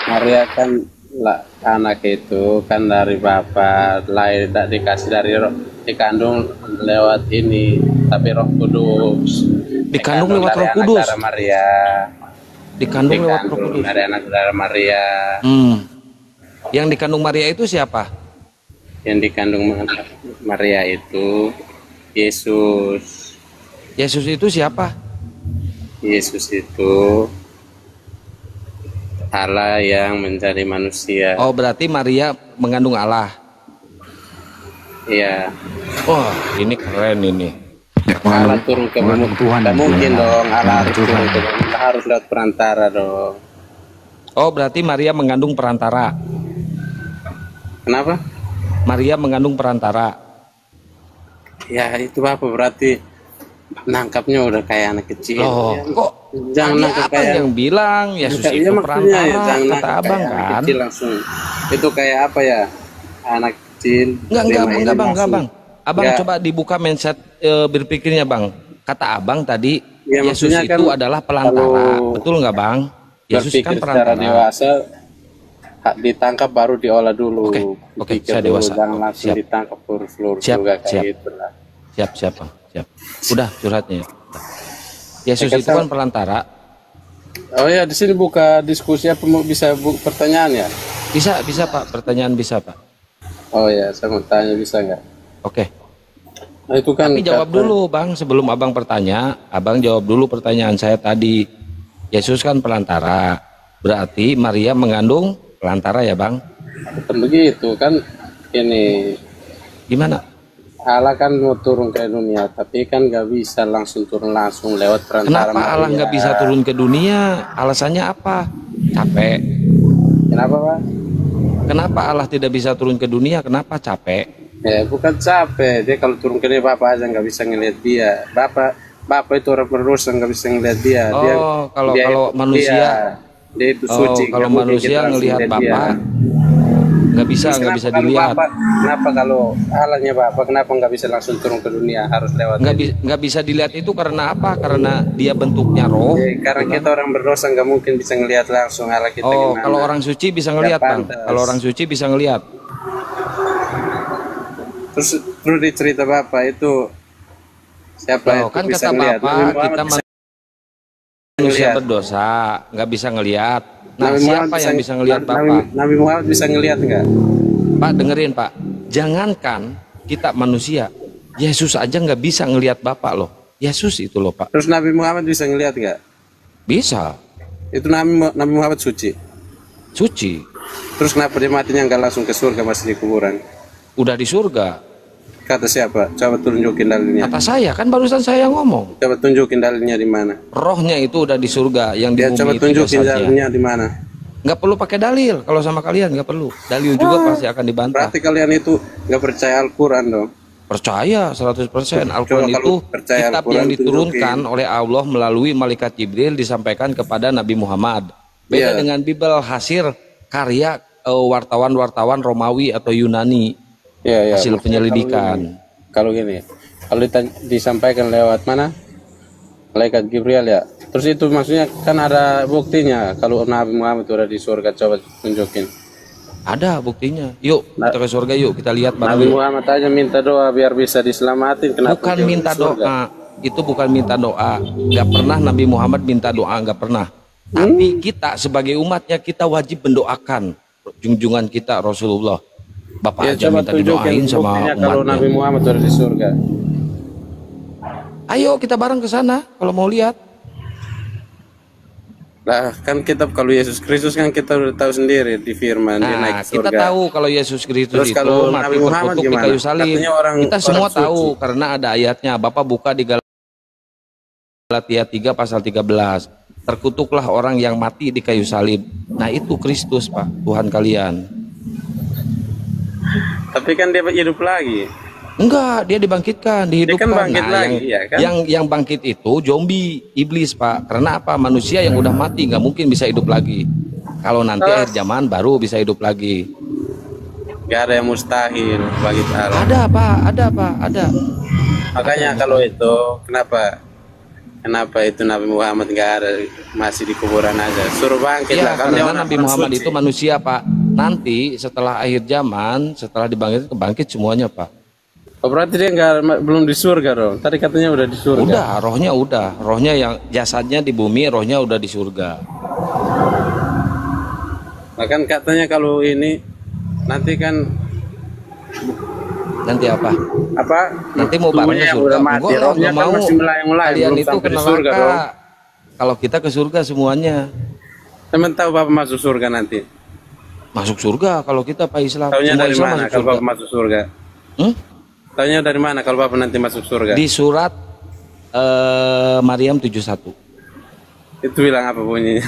S8: Maria kan lah, anak itu kan dari Bapak, lahir tidak dikasih dari dikandung lewat ini, tapi Roh Kudus.
S2: Dikandung lewat
S8: dari
S2: Roh
S8: anak
S2: Kudus.
S8: darah Maria.
S2: Dikandung lewat Roh Kudus.
S8: Dari anak darah Maria.
S2: Yang dikandung Maria itu siapa?
S8: Yang dikandung Maria itu Yesus.
S2: Yesus itu siapa?
S8: Yesus itu Allah yang menjadi manusia.
S2: Oh, berarti Maria mengandung Allah.
S8: Iya.
S2: Wah, ini keren ini.
S8: Allah turun ke bumi. Tidak mungkin dong Allah harus turun ke bumi. Harus lewat perantara dong.
S2: Oh, berarti Maria mengandung perantara.
S8: Kenapa?
S2: Maria mengandung perantara.
S8: Ya itu Bapak berarti nangkapnya udah kayak anak kecil.
S2: Loh,
S8: Ya,
S2: kok
S8: jangan
S2: tadi
S8: nangkap
S2: abang
S8: kayak
S2: yang bilang Yesus
S8: Ya,
S2: itu
S8: maksudnya
S2: perantara,
S8: ya, jangan
S2: kata
S8: nangkap
S2: abang
S8: kayak anak
S2: kan.
S8: kecil langsung. Itu kayak apa ya? Anak kecil.
S2: Enggak,
S8: terima
S2: bang.
S8: langsung.
S2: Abang
S8: Enggak.
S2: coba dibuka mindset berpikirnya, Bang. Kata abang tadi
S8: Ya,
S2: Yesus
S8: maksudnya kan
S2: itu adalah pelantara.
S8: kalau
S2: Betul nggak, Bang? Yesus kan
S8: Berpikir secara
S2: perantara.
S8: dewasa ditangkap baru diolah dulu.
S2: Oke,
S8: Pikir
S2: saya
S8: dulu,
S2: dewasa.
S8: jangan langsung
S2: Siap.
S8: ditangkap lurus-lurus
S2: Siap,
S8: juga kayak
S2: siap.
S8: gitu lah.
S2: Siap, Bang. Siap. Udah curhatnya. Yesus
S8: Ya,
S2: itu kan perantara.
S8: Oh ya, di sini buka diskusi apa mau bisa pertanyaan ya?
S2: Bisa Pak, pertanyaan bisa Pak.
S8: Oh ya, saya mau tanya bisa nggak?
S2: Oke.
S8: Nah, itu kan
S2: Tapi jawab dulu Bang, sebelum abang bertanya, abang jawab dulu pertanyaan saya tadi. Yesus kan perantara, berarti Maria mengandung perantara ya Bang?
S8: Bukan begitu kan, ini
S2: gimana?
S8: Allah kan mau turun ke dunia, tapi kan nggak bisa langsung turun langsung lewat perantara
S2: Kenapa Allah
S8: Maria.
S2: nggak bisa turun ke dunia? Alasannya apa? Capek.
S8: Kenapa Pak?
S2: Kenapa Allah tidak bisa turun ke dunia? Kenapa? Capek.
S8: Ya bukan capek, dia kalau turun ke dia Bapak aja nggak bisa ngelihat dia. Bapak itu orang berdosa nggak bisa ngelihat dia.
S2: Oh, kalau manusia,
S8: dia itu suci.
S2: kalau
S8: nggak mungkin
S2: manusia
S8: kita langsung
S2: ngelihat
S8: lihat
S2: Bapak,
S8: dia.
S2: nggak bisa
S8: Terus kenapa kalau
S2: dilihat.
S8: Kenapa kalau Allahnya Bapak kenapa nggak bisa langsung turun ke dunia, harus lewat
S2: Nggak bisa dilihat itu karena apa? Karena dia bentuknya roh.
S8: karena kita orang berdosa nggak mungkin bisa ngelihat langsung Allah kita
S2: Oh,
S8: gimana.
S2: kalau orang suci bisa
S8: Nggak
S2: ngelihat Bang.
S8: pantas.
S2: Kalau orang suci bisa ngelihat.
S8: Terus di cerita Bapak itu siapa
S2: Loh,
S8: itu
S2: kan
S8: bisa
S2: kata
S8: ngelihat?
S2: Bapak
S8: Nabi Muhammad
S2: kita
S8: bisa
S2: manusia
S8: ngelihat.
S2: berdosa, nggak bisa ngelihat. Nah,
S8: Nabi Muhammad
S2: siapa yang bisa ngelihat
S8: Nabi-
S2: Bapak?
S8: Nabi Muhammad bisa ngelihat nggak?
S2: Pak, dengerin Pak. Jangankan kita manusia, Yesus aja nggak bisa ngelihat Bapak loh. Yesus itu loh Pak.
S8: Terus Nabi Muhammad bisa ngelihat nggak?
S2: Bisa.
S8: Itu Nabi Muhammad suci.
S2: Suci.
S8: Terus kenapa dia matinya nggak langsung ke surga, masih di kuburan?
S2: Udah di surga.
S8: Kata siapa? Coba tunjukin dalilnya.
S2: Kata saya, kan barusan saya ngomong.
S8: Coba tunjukin dalilnya di mana?
S2: Rohnya itu udah di surga, yang di
S8: Ya
S2: bumi
S8: coba
S2: itu
S8: tunjukin
S2: jasadnya.
S8: dalilnya di mana?
S2: Nggak perlu pakai dalil. Kalau sama kalian nggak perlu. Dalil juga pasti akan dibantah.
S8: Berarti kalian itu nggak percaya Al-Quran dong?
S2: Percaya 100%. Al-Quran
S8: Coba
S2: itu
S8: kalau percaya
S2: kitab
S8: Al-Quran,
S2: yang diturunkan
S8: tunjukin.
S2: oleh Allah melalui malaikat Jibril disampaikan kepada Nabi Muhammad. Beda
S8: Iya.
S2: dengan Bible hasil karya wartawan-wartawan Romawi atau Yunani.
S8: Ya,
S2: Hasil penyelidikan.
S8: Kalau gini, kalau disampaikan lewat mana? Malaikat Jibril ya. Terus itu maksudnya kan ada buktinya kalau Nabi Muhammad udah di surga, coba tunjukin.
S2: Ada buktinya. Yuk kita ke surga yuk, kita lihat bareng.
S8: Nabi Muhammad aja minta doa biar bisa diselamatin. Kenapa
S2: Bukan
S8: dia
S2: minta
S8: di surga?
S2: doa. Itu bukan minta doa. Gak pernah Nabi Muhammad minta doa, gak pernah. Tapi kita sebagai umatnya kita wajib mendoakan junjungan kita Rasulullah. Bapak
S8: Ya,
S2: aja
S8: coba
S2: minta
S8: tunjukin
S2: didoain sama
S8: buktinya kalau
S2: umatnya.
S8: Nabi Muhammad udah di surga.
S2: Ayo kita bareng ke sana kalau mau lihat.
S8: Lah kan kita kalau Yesus Kristus kan kita udah tahu sendiri di firman dia naik
S2: Nah,
S8: ke surga.
S2: kita tahu kalau Yesus Kristus
S8: Terus
S2: itu
S8: kalau
S2: mati
S8: Nabi Muhammad
S2: terkutuk di
S8: gimana?
S2: kayu salib.
S8: Katanya orang-
S2: Kita semua
S8: orang suci.
S2: tahu karena ada ayatnya. Bapak buka di Galatia 3 pasal 13. Terkutuklah orang yang mati di kayu salib. Nah, itu Kristus, Pak, Tuhan kalian.
S8: Tapi kan dia hidup lagi.
S2: Enggak, dia dibangkitkan,
S8: Dia kan
S2: dihidupkan.
S8: bangkit lagi, ya kan?
S2: yang bangkit itu zombie, iblis, Pak. Karena apa? Manusia yang udah mati nggak mungkin bisa hidup lagi. Kalau nanti akhir zaman baru bisa hidup lagi.
S8: Gak ada yang mustahil bagi Allah.
S2: Ada, Pak. Ada.
S8: Makanya kalau itu kenapa itu Nabi Muhammad nggak ada, masih di kuburan aja? Suruh bangkit
S2: Ya,
S8: lah. Kalau dia
S2: karena
S8: orang
S2: Nabi Muhammad
S8: suci.
S2: itu manusia, Pak. Nanti setelah akhir zaman, setelah dibangkit semuanya, Pak.
S8: Oh, berarti dia belum di surga dong. Tadi katanya udah di surga.
S2: Udah. Rohnya yang jasadnya di bumi, rohnya udah di surga.
S8: Bahkan katanya kalau ini nanti kan
S2: Nanti apa? Nanti mau
S8: tubuhnya
S2: bareng ke
S8: yang
S2: surga.
S8: udah mati,
S2: Enggak,
S8: rohnya
S2: nggak
S8: kan
S2: mau.
S8: masih melayang-layang,
S2: Kalian
S8: belum
S2: itu
S8: sampai
S2: ke
S8: di surga
S2: neraka.
S8: dong.
S2: Kalau kita ke surga semuanya.
S8: Teman tahu Bapak masuk surga nanti?
S2: Masuk surga kalau kita Pak Islam.
S8: Taunya
S2: Semua
S8: dari
S2: Islam
S8: mana
S2: masuk
S8: kalau
S2: surga.
S8: Bapak masuk surga? Taunya dari mana kalau Bapak nanti masuk surga?
S2: Di surat Maryam 71.
S8: Itu bilang apa bunyinya?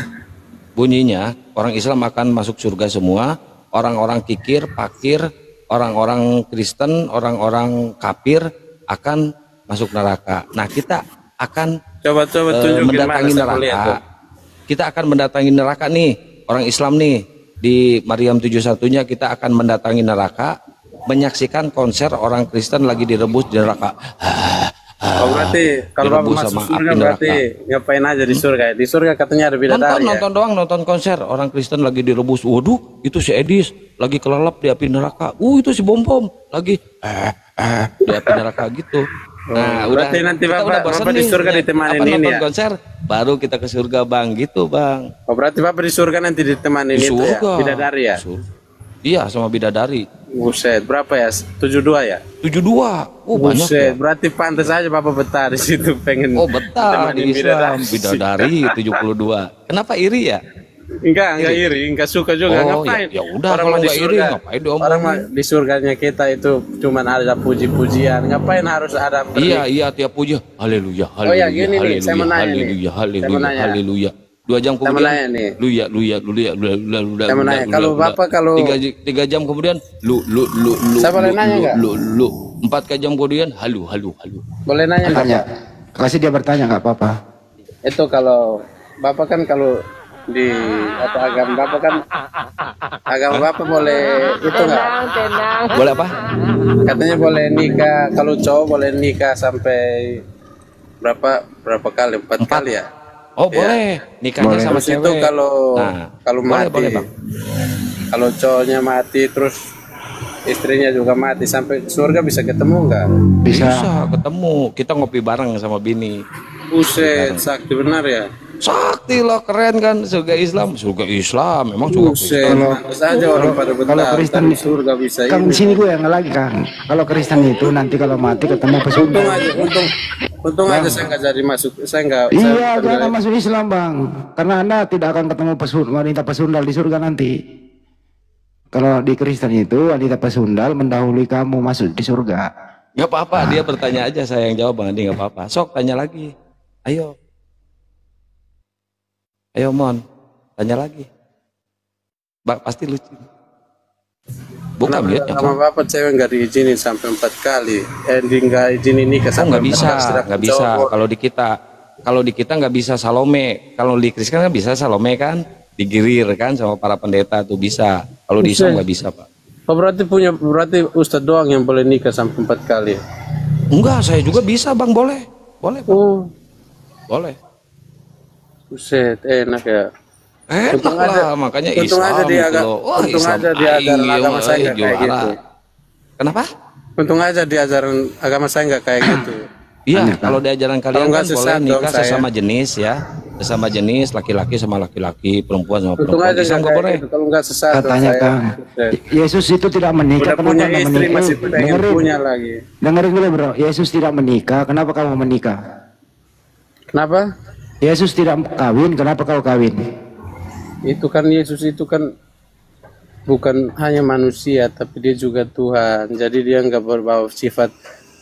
S2: Bunyinya orang Islam akan masuk surga semua, orang-orang kikir, pakir, orang-orang Kristen, orang-orang kafir akan masuk neraka. Nah, kita akan
S8: Coba tunjukin
S2: mendatangi
S8: mana saya lihat
S2: neraka.
S8: tuh.
S2: Kita akan mendatangi neraka nih, orang Islam nih. Di Maryam 71-nya kita akan mendatangi neraka, menyaksikan konser orang Kristen lagi direbus di neraka.
S8: Oh, berarti kalau Bapak
S2: Direbus
S8: masuk
S2: sama
S8: surga
S2: api
S8: berarti
S2: neraka.
S8: ngapain aja di surga ya? Di surga katanya ada bidadari ya?
S2: Nonton doang, nonton konser orang Kristen lagi direbus. Waduh, itu si Edis lagi kelelep di api neraka. Itu si Bom lagi di api neraka gitu. Nah,
S8: berarti nanti
S2: kita
S8: Bapak,
S2: udah bosan
S8: Bapak di
S2: nih,
S8: surga ditemanin
S2: nonton
S8: ini ya?
S2: konser, baru kita ke surga, Bang, gitu, Bang.
S8: Oh, berarti Bapak di surga nanti ditemanin
S2: Di
S8: itu ya?
S2: surga.
S8: Bidadari ya?
S2: Iya, sama bidadari.
S8: Buset, berapa ya? 72 ya?
S2: 72. Banyak
S8: Buset,
S2: ya.
S8: berarti pantas aja Bapak betah di situ pengen.
S2: Betah di
S8: temanin
S2: Islam, bidadari 72. Kenapa iri ya?
S8: Enggak iri, enggak suka juga. Ngapain?
S2: Ya udah,
S8: Orang
S2: kalau
S8: mah di
S2: nggak iri
S8: surga,
S2: ngapain diomongin?
S8: orang mah di surganya kita itu cuman ada puji-pujian. Ngapain harus ada
S2: Iya, tiap puji. Haleluya,
S8: Oh ya,
S2: haleluya,
S8: gini nih, saya mau nanya nih.
S2: haleluya,
S8: Saya mau
S2: haleluya,
S8: nanya.
S2: haleluya. 2 jam
S8: Saya mau
S2: kemudian,
S8: nanya nih.
S2: luya.
S8: Saya mau nanya, kalau Bapak kalau
S2: 3 jam kemudian,
S8: Saya boleh nanya nggak?
S2: 4 jam kemudian, halu.
S8: boleh nanya
S4: Tanya.
S8: Bapak?
S4: Kasih dia bertanya nggak apa-apa.
S8: Itu kalau Bapak kan kalau di atau agama Bapak kan boleh itu nggak?
S2: Boleh apa?
S8: Katanya boleh nikah, kalau cowok boleh nikah sampai berapa kali? 4 kali ya?
S2: Oh, boleh. Nikahnya sama
S8: Terus itu
S2: cewek.
S8: kalau
S2: boleh,
S8: mati,
S2: boleh, Bang.
S8: kalau cowoknya mati terus istrinya juga mati sampai surga bisa ketemu nggak?
S2: Bisa ketemu. Kita ngopi bareng sama bini.
S8: Buset, sakti benar ya?
S2: Sakti loh, keren kan, surga Islam, memang surga
S8: Buset,
S2: Islam.
S8: pantas aja orang pada
S4: Kalau
S8: betah.
S4: Kristen
S8: Di surga bisa
S4: Kang
S8: ini.
S4: di sini gue yang lagi Kang. Kalau Kristen itu nanti kalau mati ketemu pesurga.
S8: Untung aja saya nggak jadi masuk, saya nggak.
S4: Iya, jangan masuk Islam Bang. Karena Anda tidak akan ketemu wanita pesundal di surga nanti. Kalau di Kristen itu wanita pesundal mendahului kamu masuk di surga.
S2: Nggak apa-apa, dia bertanya aja, saya yang jawab, Bang Andi, nggak apa-apa. Sok, tanya lagi. Ayo Mon, tanya lagi. Pasti lucu. Bukan ya?
S8: Sama bapak cewek nggak diizinin sampai 4 kali. Nggak izinin nikah sampai
S2: Nggak bisa,
S8: 4 kali.
S2: nggak bisa. Kalau di kita nggak bisa Salome. Kalau di Kristen kan bisa Salome kan, digirir kan sama para pendeta tuh bisa. Kalau di Islam nggak bisa, Pak.
S8: Oh, berarti Ustadz doang yang boleh nikah sampai 4 kali.
S2: Enggak, saya juga bisa, Bang, boleh. Boleh, Bang. Boleh.
S8: Buset, enak ya.
S2: Enak lah, makanya
S8: untung
S2: Islam
S8: aja dia
S2: gitu
S8: agak,
S2: loh. Wah,
S8: untung
S2: Islam
S8: aja dia ajaran agama saya nggak kayak
S2: juara.
S8: gitu.
S2: Kenapa?
S8: Untung aja di ajaran agama saya nggak kayak gitu.
S2: Iya, kalau di ajaran kalian
S8: nggak
S2: kan boleh
S8: sesat dong
S2: nikah
S8: saya.
S2: sesama jenis ya. Sesama jenis, laki-laki sama laki-laki, perempuan sama
S8: Untung
S2: perempuan.
S8: aja
S2: Islam
S8: nggak
S2: nggak
S8: kayak
S2: boleh.
S8: gitu. Kalau nggak sesat dong
S4: Katanya
S8: saya.
S4: Kang, Yesus itu tidak menikah.
S8: Udah punya
S4: Kenapa
S8: istri
S4: menikah?
S8: masih pengen punya lagi.
S4: Dengerin dulu bro, Yesus tidak menikah. Kenapa kamu menikah?
S8: Kenapa?
S4: Yesus tidak kawin. Kenapa kau kawin?
S8: Itu kan Yesus itu kan bukan hanya manusia tapi dia juga Tuhan. Jadi dia nggak berbawa sifat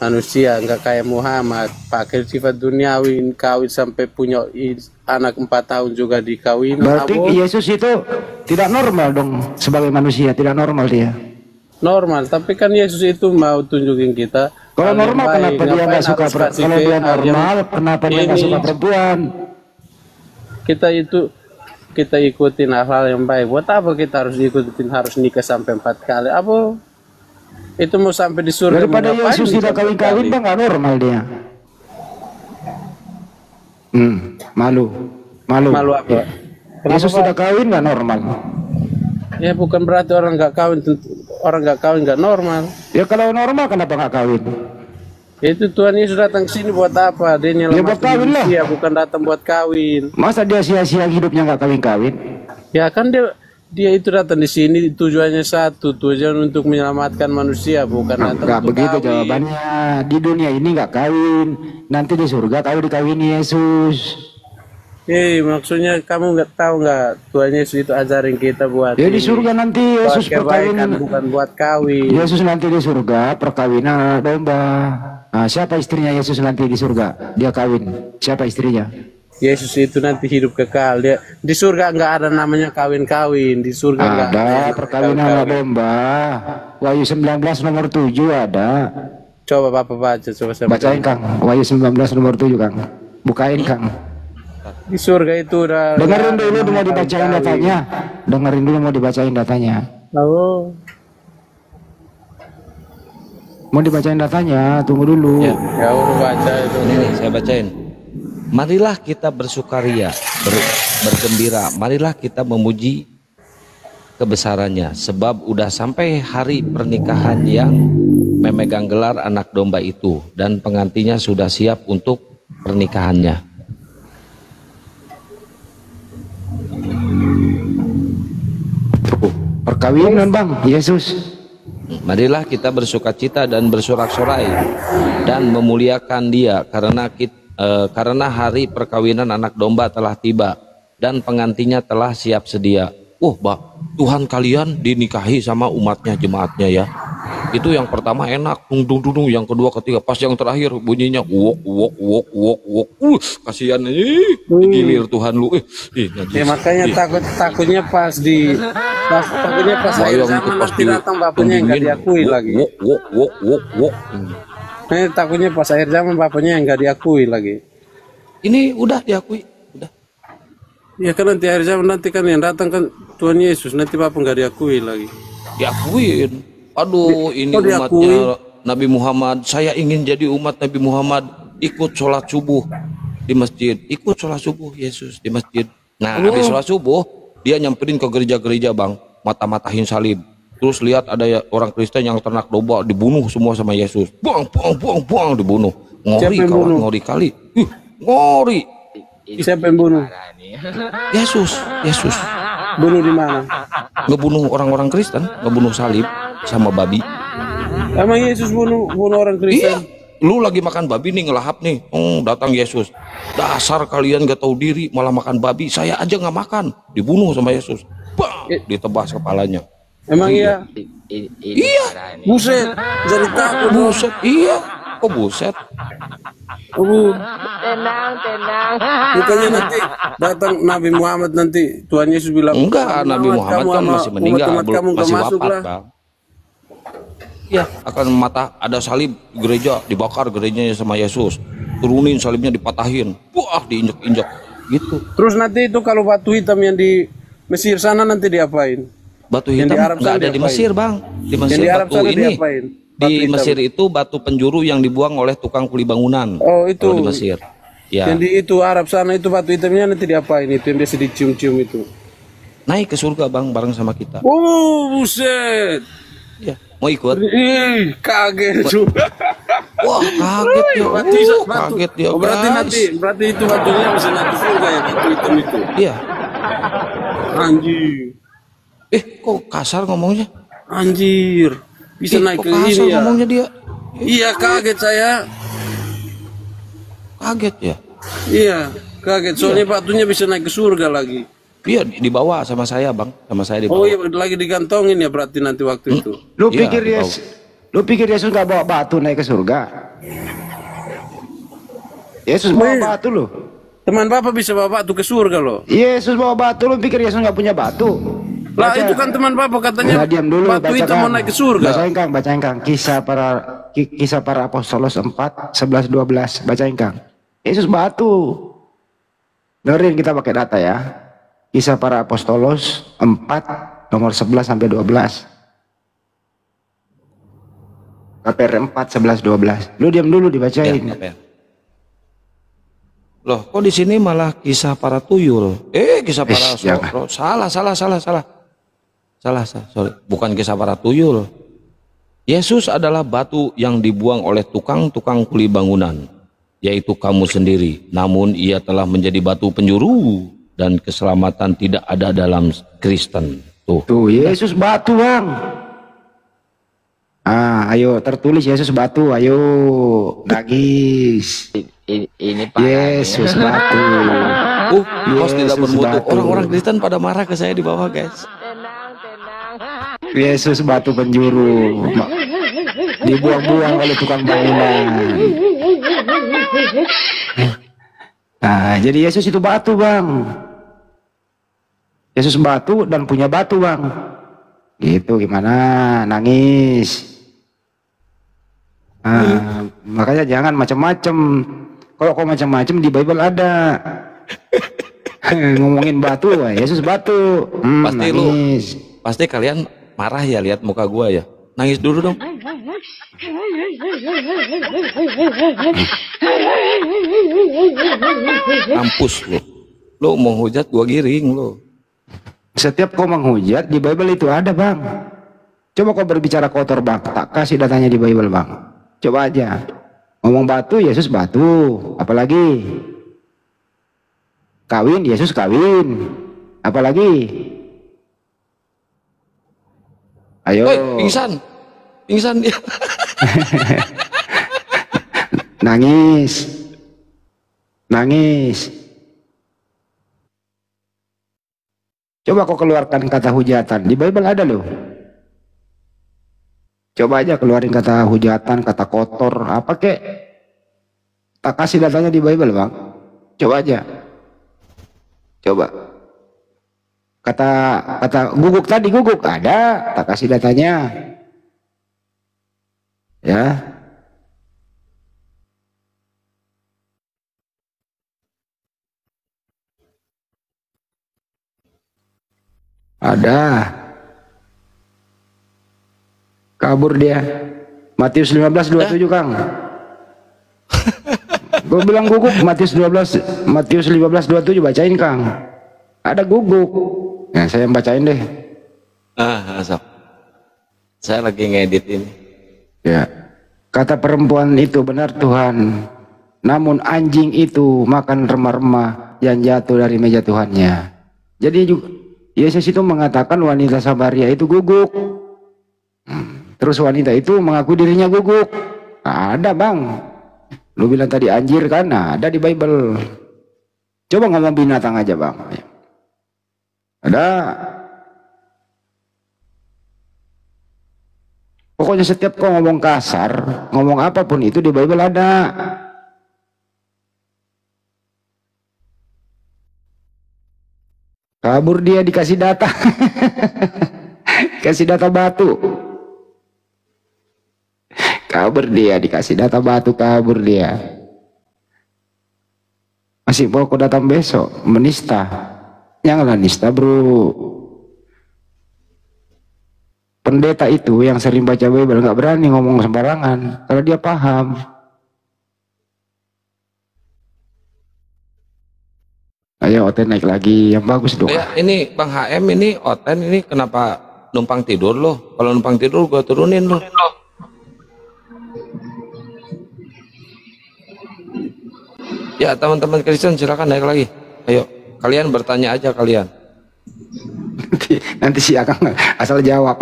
S8: manusia, nggak kayak Muhammad pakai sifat duniawi, kawin sampai punya anak 4 tahun juga dikawin.
S4: Berarti Yesus itu tidak normal dong sebagai manusia, tidak normal dia.
S8: normal. Tapi kan Yesus itu mau tunjukin kita
S4: Kalau
S8: hal yang
S4: normal
S8: baik.
S4: kenapa dia
S8: Ngapain
S4: nggak suka
S8: harus kasih
S4: kalau
S8: ke
S4: dia
S8: hal yang
S4: normal kenapa dia nggak
S8: ini?
S4: suka perempuan?
S8: Kita ikutin hal-hal yang baik. Buat apa kita harus ikutin harus nikah sampai 4 kali? Apa itu mau sampai di surga?
S4: Daripada
S8: mau ngapain
S4: Yesus tidak
S8: sampai
S4: kawin-kawin
S8: kali?
S4: bang nggak normal dia. Malu.
S8: Malu apa?
S4: Yesus
S8: Pak?
S4: sudah kawin nggak normal.
S8: Ya bukan berarti orang nggak kawin nggak normal.
S4: Ya kalau normal kenapa nggak kawin?
S8: Itu Tuhan Yesus datang ke sini buat apa? Dia
S4: Ya buat kawin lah.
S8: manusia, bukan datang buat kawin.
S4: Masa dia sia-sia hidupnya nggak kawin-kawin?
S8: Ya kan dia itu datang di sini tujuannya satu, tujuan untuk menyelamatkan manusia, bukan datang
S4: Nggak
S8: untuk
S4: begitu
S8: kawin.
S4: jawabannya. Di dunia ini nggak kawin, nanti di surga kau dikawini Yesus.
S8: Maksudnya kamu nggak tahu nggak Tuhan Yesus itu ajarin kita buat
S4: Ya di
S8: ini,
S4: surga nanti Yesus
S8: buat kebaikan,
S4: perkawinan.
S8: bukan buat kawin.
S4: Yesus nanti di surga perkawinan anak domba. Nah, siapa istrinya Yesus nanti di surga? Dia kawin. Siapa istrinya?
S8: Yesus itu nanti hidup kekal. Dia di surga nggak ada namanya kawin-kawin. Di surga nggak
S4: Ada perkawinan anak domba. Wahyu 19 nomor 7 ada.
S8: Coba Bapak baca, coba saya
S4: Bacain Kang. Wahyu 19 nomor 7 Kang. Bukain Kang.
S8: Di surga itu udah
S4: Dengerin dulu mau dibacain datanya. Dengerin dulu mau dibacain datanya.
S8: Oh.
S4: Mau dibacain datanya, tunggu dulu.
S2: Ya,
S8: udah baca itu.
S2: Ini saya bacain. Marilah kita bersukaria, bergembira. Marilah kita memuji kebesarannya, sebab udah sampai hari pernikahan yang memegang gelar anak domba itu, dan pengantinnya sudah siap untuk pernikahannya.
S4: Perkawinan Bang, Yesus.
S2: Marilah kita bersukacita dan bersorak-sorai dan memuliakan Dia karena hari perkawinan anak domba telah tiba dan pengantinnya telah siap sedia. Tuhan kalian dinikahi sama umatnya, jemaatnya ya. Itu yang pertama enak, dung, yang kedua ketiga, pas yang terakhir bunyinya wok. Kasihan gilir Tuhan lu.
S8: Ya makanya takutnya pas akhir zaman nanti datang bapaknya yang nggak diakui lagi. Takutnya pas akhir zaman bapaknya yang nggak diakui lagi.
S2: Ini udah diakui.
S8: Ya kan nanti akhir zaman nanti kan yang datang kan Tuhan Yesus, nanti bapak nggak diakui lagi.
S2: Diakuin. Aduh, ini umatnya Nabi Muhammad. Saya ingin jadi umat Nabi Muhammad. Ikut sholat subuh di masjid. Ikut sholat subuh Yesus di masjid. Nah, habis sholat subuh dia nyamperin ke gereja-gereja Bang, mata-matahin salib. Terus lihat ada orang Kristen yang ternak domba dibunuh semua sama Yesus. Buang, dibunuh. Ngori kawan, ngori kali. Ngori.
S8: Siapa yang bunuh?
S2: Yesus.
S8: Bunuh di mana?
S2: Ngebunuh orang-orang Kristen, ngebunuh salib sama babi.
S8: Emang Yesus bunuh orang Kristen?
S2: Iya. Lu lagi makan babi nih, ngelahap nih. Datang Yesus. Dasar kalian gak tahu diri, malah makan babi. Saya aja nggak makan. Dibunuh sama Yesus. Bang, ditebas kepalanya.
S8: Emang iya?
S2: Iya.
S8: Buset. Jadi takut.
S2: Buset. Iya. Kok buset?
S16: Tenang.
S8: Bukannya nanti datang Nabi Muhammad nanti Tuhan Yesus bilang
S2: enggak, Nabi Muhammad kan masih meninggal, masih wafat Bang. Ya, akan ada salib gereja, dibakar gerejanya sama Yesus, turunin salibnya, dipatahin, diinjek-injek gitu.
S8: Terus nanti itu kalau batu hitam yang di Mesir sana nanti diapain?
S2: Batu hitam nggak ada di Mesir Bang, di Mesir batu ini. Di Mesir itu batu penjuru yang dibuang oleh tukang kuli bangunan.
S8: Oh itu.
S2: Di Mesir. Ya.
S8: Yang di itu Arab sana itu batu hitamnya nanti diapain? Itu yang biasa dicium-cium itu.
S2: Naik ke surga Bang, bareng sama kita.
S8: Buset.
S2: Ya, mau ikut?
S8: Kaget juga.
S2: Wah, kaget ya. Kaget ya.
S8: Berarti itu batunya bisa naik ke surga ya, batu hitam itu.
S2: Iya.
S8: Anjir.
S2: Kok kasar ngomongnya?
S8: Anjir. Bisa naik ke ini ya.
S2: Ngomongnya dia.
S8: Iya, kaget saya.
S2: Kaget ya?
S8: Iya, kaget. Soalnya batunya bisa naik ke surga lagi.
S2: Iya, dibawa sama saya Bang, sama saya dibawa.
S8: Oh iya, lagi digantongin ya berarti nanti waktu itu.
S4: Lu pikir Yesus nggak bawa batu naik ke surga? Yesus bawa batu loh.
S8: Teman Bapak bisa bawa batu ke surga loh.
S4: Yesus bawa batu, lu pikir Yesus nggak punya batu?
S17: Lah itu kan teman Papa katanya
S4: diam dulu,
S17: batu itu mau naik ke surga.
S4: Bacain Kang. Kisah para apostolos 4, 11, 12. Bacain Kang. Yesus batu. Dengerin, kita pakai data ya. Kisah para apostolos 4 nomor 11 sampai 12. KPR 4, 11, 12. Lu diam dulu dibacain.
S2: Ya, loh, kok di sini malah kisah para tuyul? Kisah para salah. Sorry. Bukan kisah para tuyul. Yesus adalah batu yang dibuang oleh tukang-tukang kuli bangunan, yaitu kamu sendiri. Namun ia telah menjadi batu penjuru dan keselamatan tidak ada dalam Kristen.
S4: Tuh Yesus batu, Bang. Ayo tertulis Yesus batu, ayo nagis.
S16: Ini
S4: Yesus batu.
S2: Host tidak bermutu. Orang-orang Kristen pada marah ke saya di bawah, guys.
S4: Yesus batu penjuru, dibuang-buang oleh tukang bangunan. Nah, jadi Yesus itu batu, Bang. Yesus batu dan punya batu, Bang. Gitu, gimana? Nangis. Makanya jangan macam-macam. Kalau kau macam-macam di Bible ada. Ngomongin batu, Yesus batu.
S2: Pasti kalian marah ya lihat muka gua ya. Nangis dulu dong. Mampus lo. Lo mau hujat gua giring lo.
S4: Setiap kau menghujat di Bible itu ada, Bang. Coba kau berbicara kotor, Bang. Tak kasih datanya di Bible, Bang. Coba aja. Ngomong batu, Yesus batu. Apalagi? Kawin, Yesus kawin. Apalagi? Ayo.
S2: Pingsan dia.
S4: Nangis. Coba kau keluarkan kata hujatan. Di Bible ada loh. Coba aja keluarin kata hujatan, kata kotor, apa kek. Tak kasih datanya di Bible, Bang. Coba aja. Coba. Kata guguk tadi, guguk ada, tak kasih datanya. Ya. Ada. Kabur dia. Matius 15:27, Kang. Gue bilang guguk. Matius 15:27 bacain, Kang. Ada guguk. Nah, saya bacain deh.
S2: Asap. Saya lagi ngedit ini.
S4: Ya. Kata perempuan itu, benar Tuhan. Namun anjing itu makan remah-remah yang jatuh dari meja Tuhannya. Jadi juga Yesus itu mengatakan wanita Samaria itu guguk. Terus wanita itu mengaku dirinya guguk. Ada, Bang. Lu bilang tadi anjir kan? Ada di Bible. Coba ngomong binatang aja, Bang. Ada. Pokoknya setiap kau ngomong kasar, ngomong apapun itu di Bible ada. Kabur dia dikasih data. Kasih data batu. Kabur dia dikasih data batu, kabur dia. Masih mau kau datang besok menista. Janganlah nista, bro. Pendeta itu yang sering baca Bible nggak berani ngomong sembarangan kalau dia paham. Ayo Oten naik lagi yang bagus dong.
S2: Ini Bang HM ini Oten ini kenapa numpang tidur loh? Kalau numpang tidur gua turunin loh. Ya teman-teman Kristen silakan naik lagi. Ayo kalian bertanya aja kalian.
S4: Nanti si Akang asal jawab.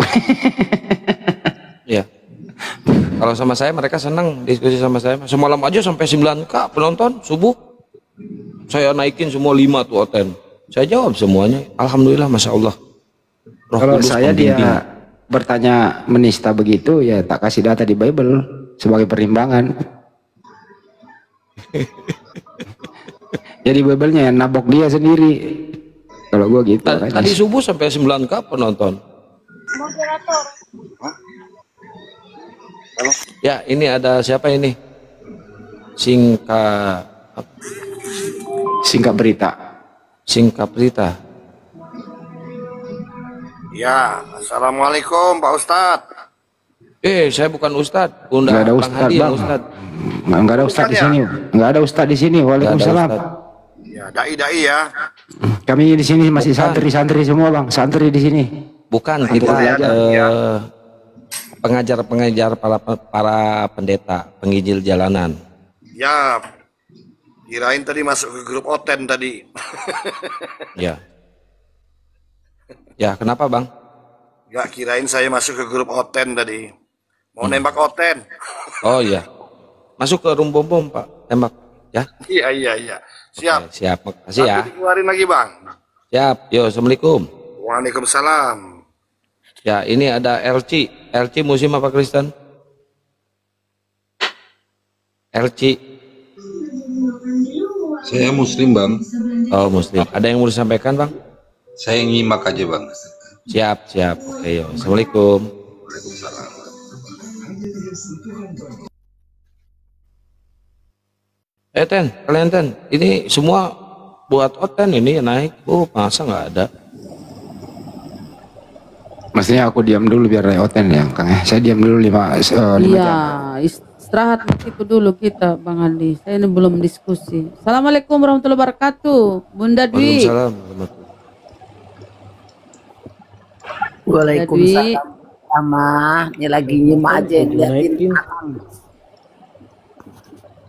S2: Ya. Kalau sama saya mereka senang diskusi sama saya. Semalam aja sampai 9K penonton subuh. Saya naikin semua 5 tuh Oten. Saya jawab semuanya. Alhamdulillah, Masya Allah.
S4: Kalau saya dia bertanya menista begitu ya tak kasih data di Bible sebagai perimbangan. Jadi Bible-nya nabok dia sendiri. Kalau gua gitu.
S2: Tadi subuh sampai 9K penonton.
S18: Moderator.
S2: Ya, ini ada siapa ini?
S4: Singkat berita.
S2: Singkat berita.
S19: Ya, assalamualaikum Pak Ustadz.
S2: Saya bukan Ustadz.
S4: Nggak ada Ustadz, Bang. Nggak ada Ustadz di sini. Nggak ada Ustadz di sini. Waalaikumsalam.
S19: Ya, dai-dai ya.
S4: Kami di sini masih santri-santri semua, Bang. Santri di sini.
S2: Bukan, kita pengajar-pengajar para pendeta, penginjil jalanan.
S19: Ya, kirain tadi masuk ke grup Oten tadi.
S2: Ya. Ya, kenapa Bang?
S19: Gak kirain saya masuk ke grup Oten tadi. Mau nembak Oten.
S2: Oh iya. Masuk ke room bom Pak, tembak ya.
S19: Iya. Siap.
S2: Oke, siap, makasih ya.
S19: Nanti dikeluarin lagi Bang.
S2: Siap. Yo, assalamualaikum.
S19: Waalaikumsalam.
S2: Ya, ini ada LC. LC Muslim apa Kristen? LC.
S20: Saya Muslim Bang.
S2: Oh Muslim. Ada yang mau disampaikan Bang?
S20: Saya nyimak aja Bang.
S2: Siap. Oke, yo. Assalamualaikum.
S20: Waalaikumsalam.
S2: Kalian ini semua buat Oten ini naik. Masa nggak ada?
S4: Maksudnya aku diam dulu biar Oten ya, Kang. Saya diam dulu 5 jam.
S5: Iya, istirahat itu dulu kita, Bang Andi. Saya ini belum diskusi. Assalamualaikum warahmatullahi wabarakatuh, Bunda Dwi.
S16: Waalaikumsalam. Sama, ini lagi nyimak aja liatin.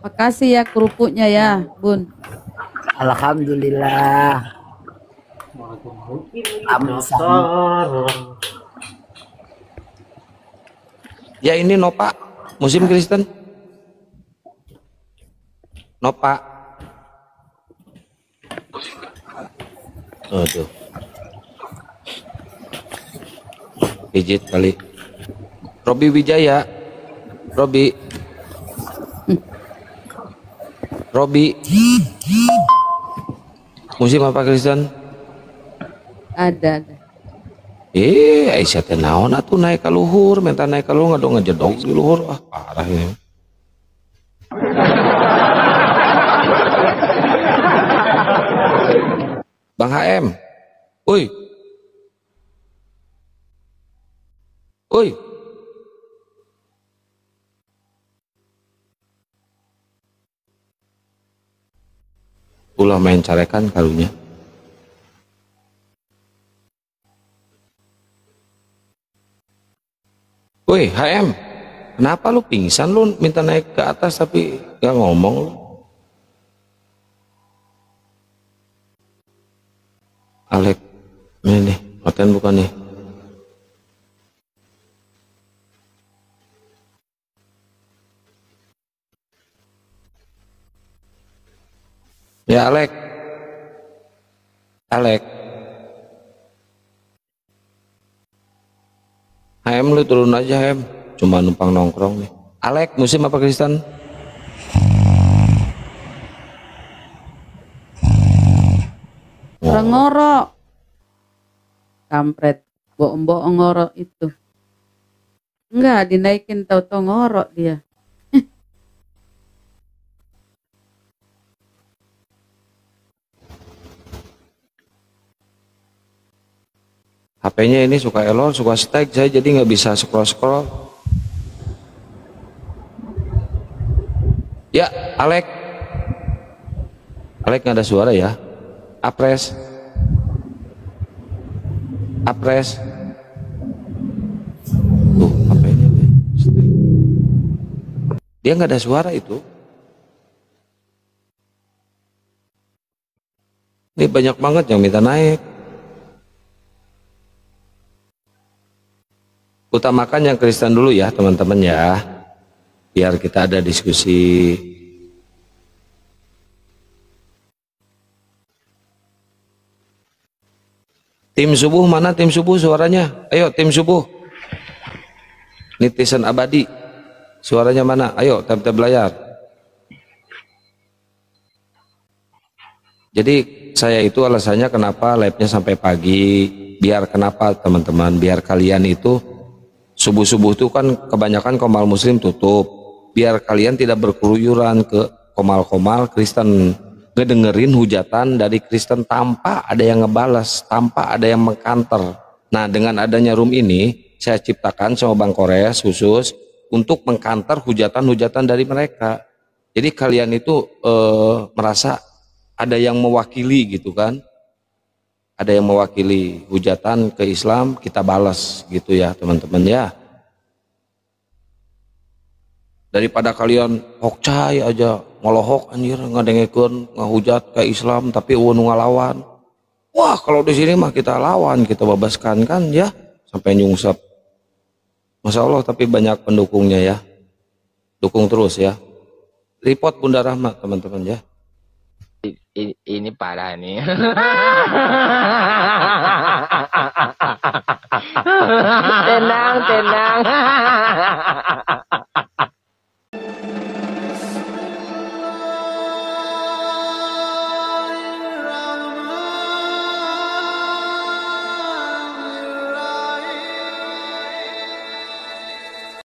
S5: Makasih ya kerupuknya ya, Bun.
S16: Alhamdulillah.
S2: Ya ini Nopa, Muslim Kristen. Nopa. Tuh. Pijit kali. Robi Wijaya. Robi. Muslim apa Kristen?
S5: Ada.
S2: Aisyah teh naon atuh naik ke luhur, minta naik ke luhur ngadong ngejedok di luhur. Parah ini. Bang HM. Uy. Ulah main carekan karunya. Woi HM, kenapa lu pingsan, lu minta naik ke atas tapi gak ngomong lu? Alek, ini nih, Oten bukan nih. Ya Alek. HM lu turun aja HM, cuma numpang nongkrong nih. Alek, Muslim apa Kristen?
S5: Orang ngorok. Kampret, mbok ngorok itu. Enggak, dinaikin tau-tau ngorok dia.
S2: HP-nya ini suka error, suka stuck, saya jadi nggak bisa scroll. Ya, Alek nggak ada suara ya. Apres. Tuh, HP-nya dia nggak ada suara itu. Ini banyak banget yang minta naik. Utamakan yang Kristen dulu ya teman-teman ya, biar kita ada diskusi. Tim subuh mana, tim subuh suaranya? Ayo tim subuh, netizen abadi suaranya mana? Ayo tap-tap layar. Jadi saya itu alasannya kenapa live-nya sampai pagi, biar kenapa teman-teman, biar kalian itu subuh-subuh itu kan kebanyakan komal muslim tutup, biar kalian tidak berkeluyuran ke komal-komal Kristen, ngedengerin hujatan dari Kristen tanpa ada yang ngebalas, tanpa ada yang mengkanter. Nah, dengan adanya room ini saya ciptakan sama Bang Kores khusus untuk mengkanter hujatan-hujatan dari mereka. Jadi kalian itu merasa ada yang mewakili gitu kan, ada yang mewakili hujatan ke Islam, kita balas gitu ya teman-teman ya. Daripada kalian hokcai aja ngolohok anjir ngadengekeun ngahujat ke Islam tapi eueuh nu ngalawan. Wah, kalau di sini mah kita lawan, kita babaskan kan ya sampai nyungsep. Masya Allah, tapi banyak pendukungnya ya. Dukung terus ya. Report Bunda Rahma teman-teman ya.
S21: Ini parah nih. Tenang, tenang.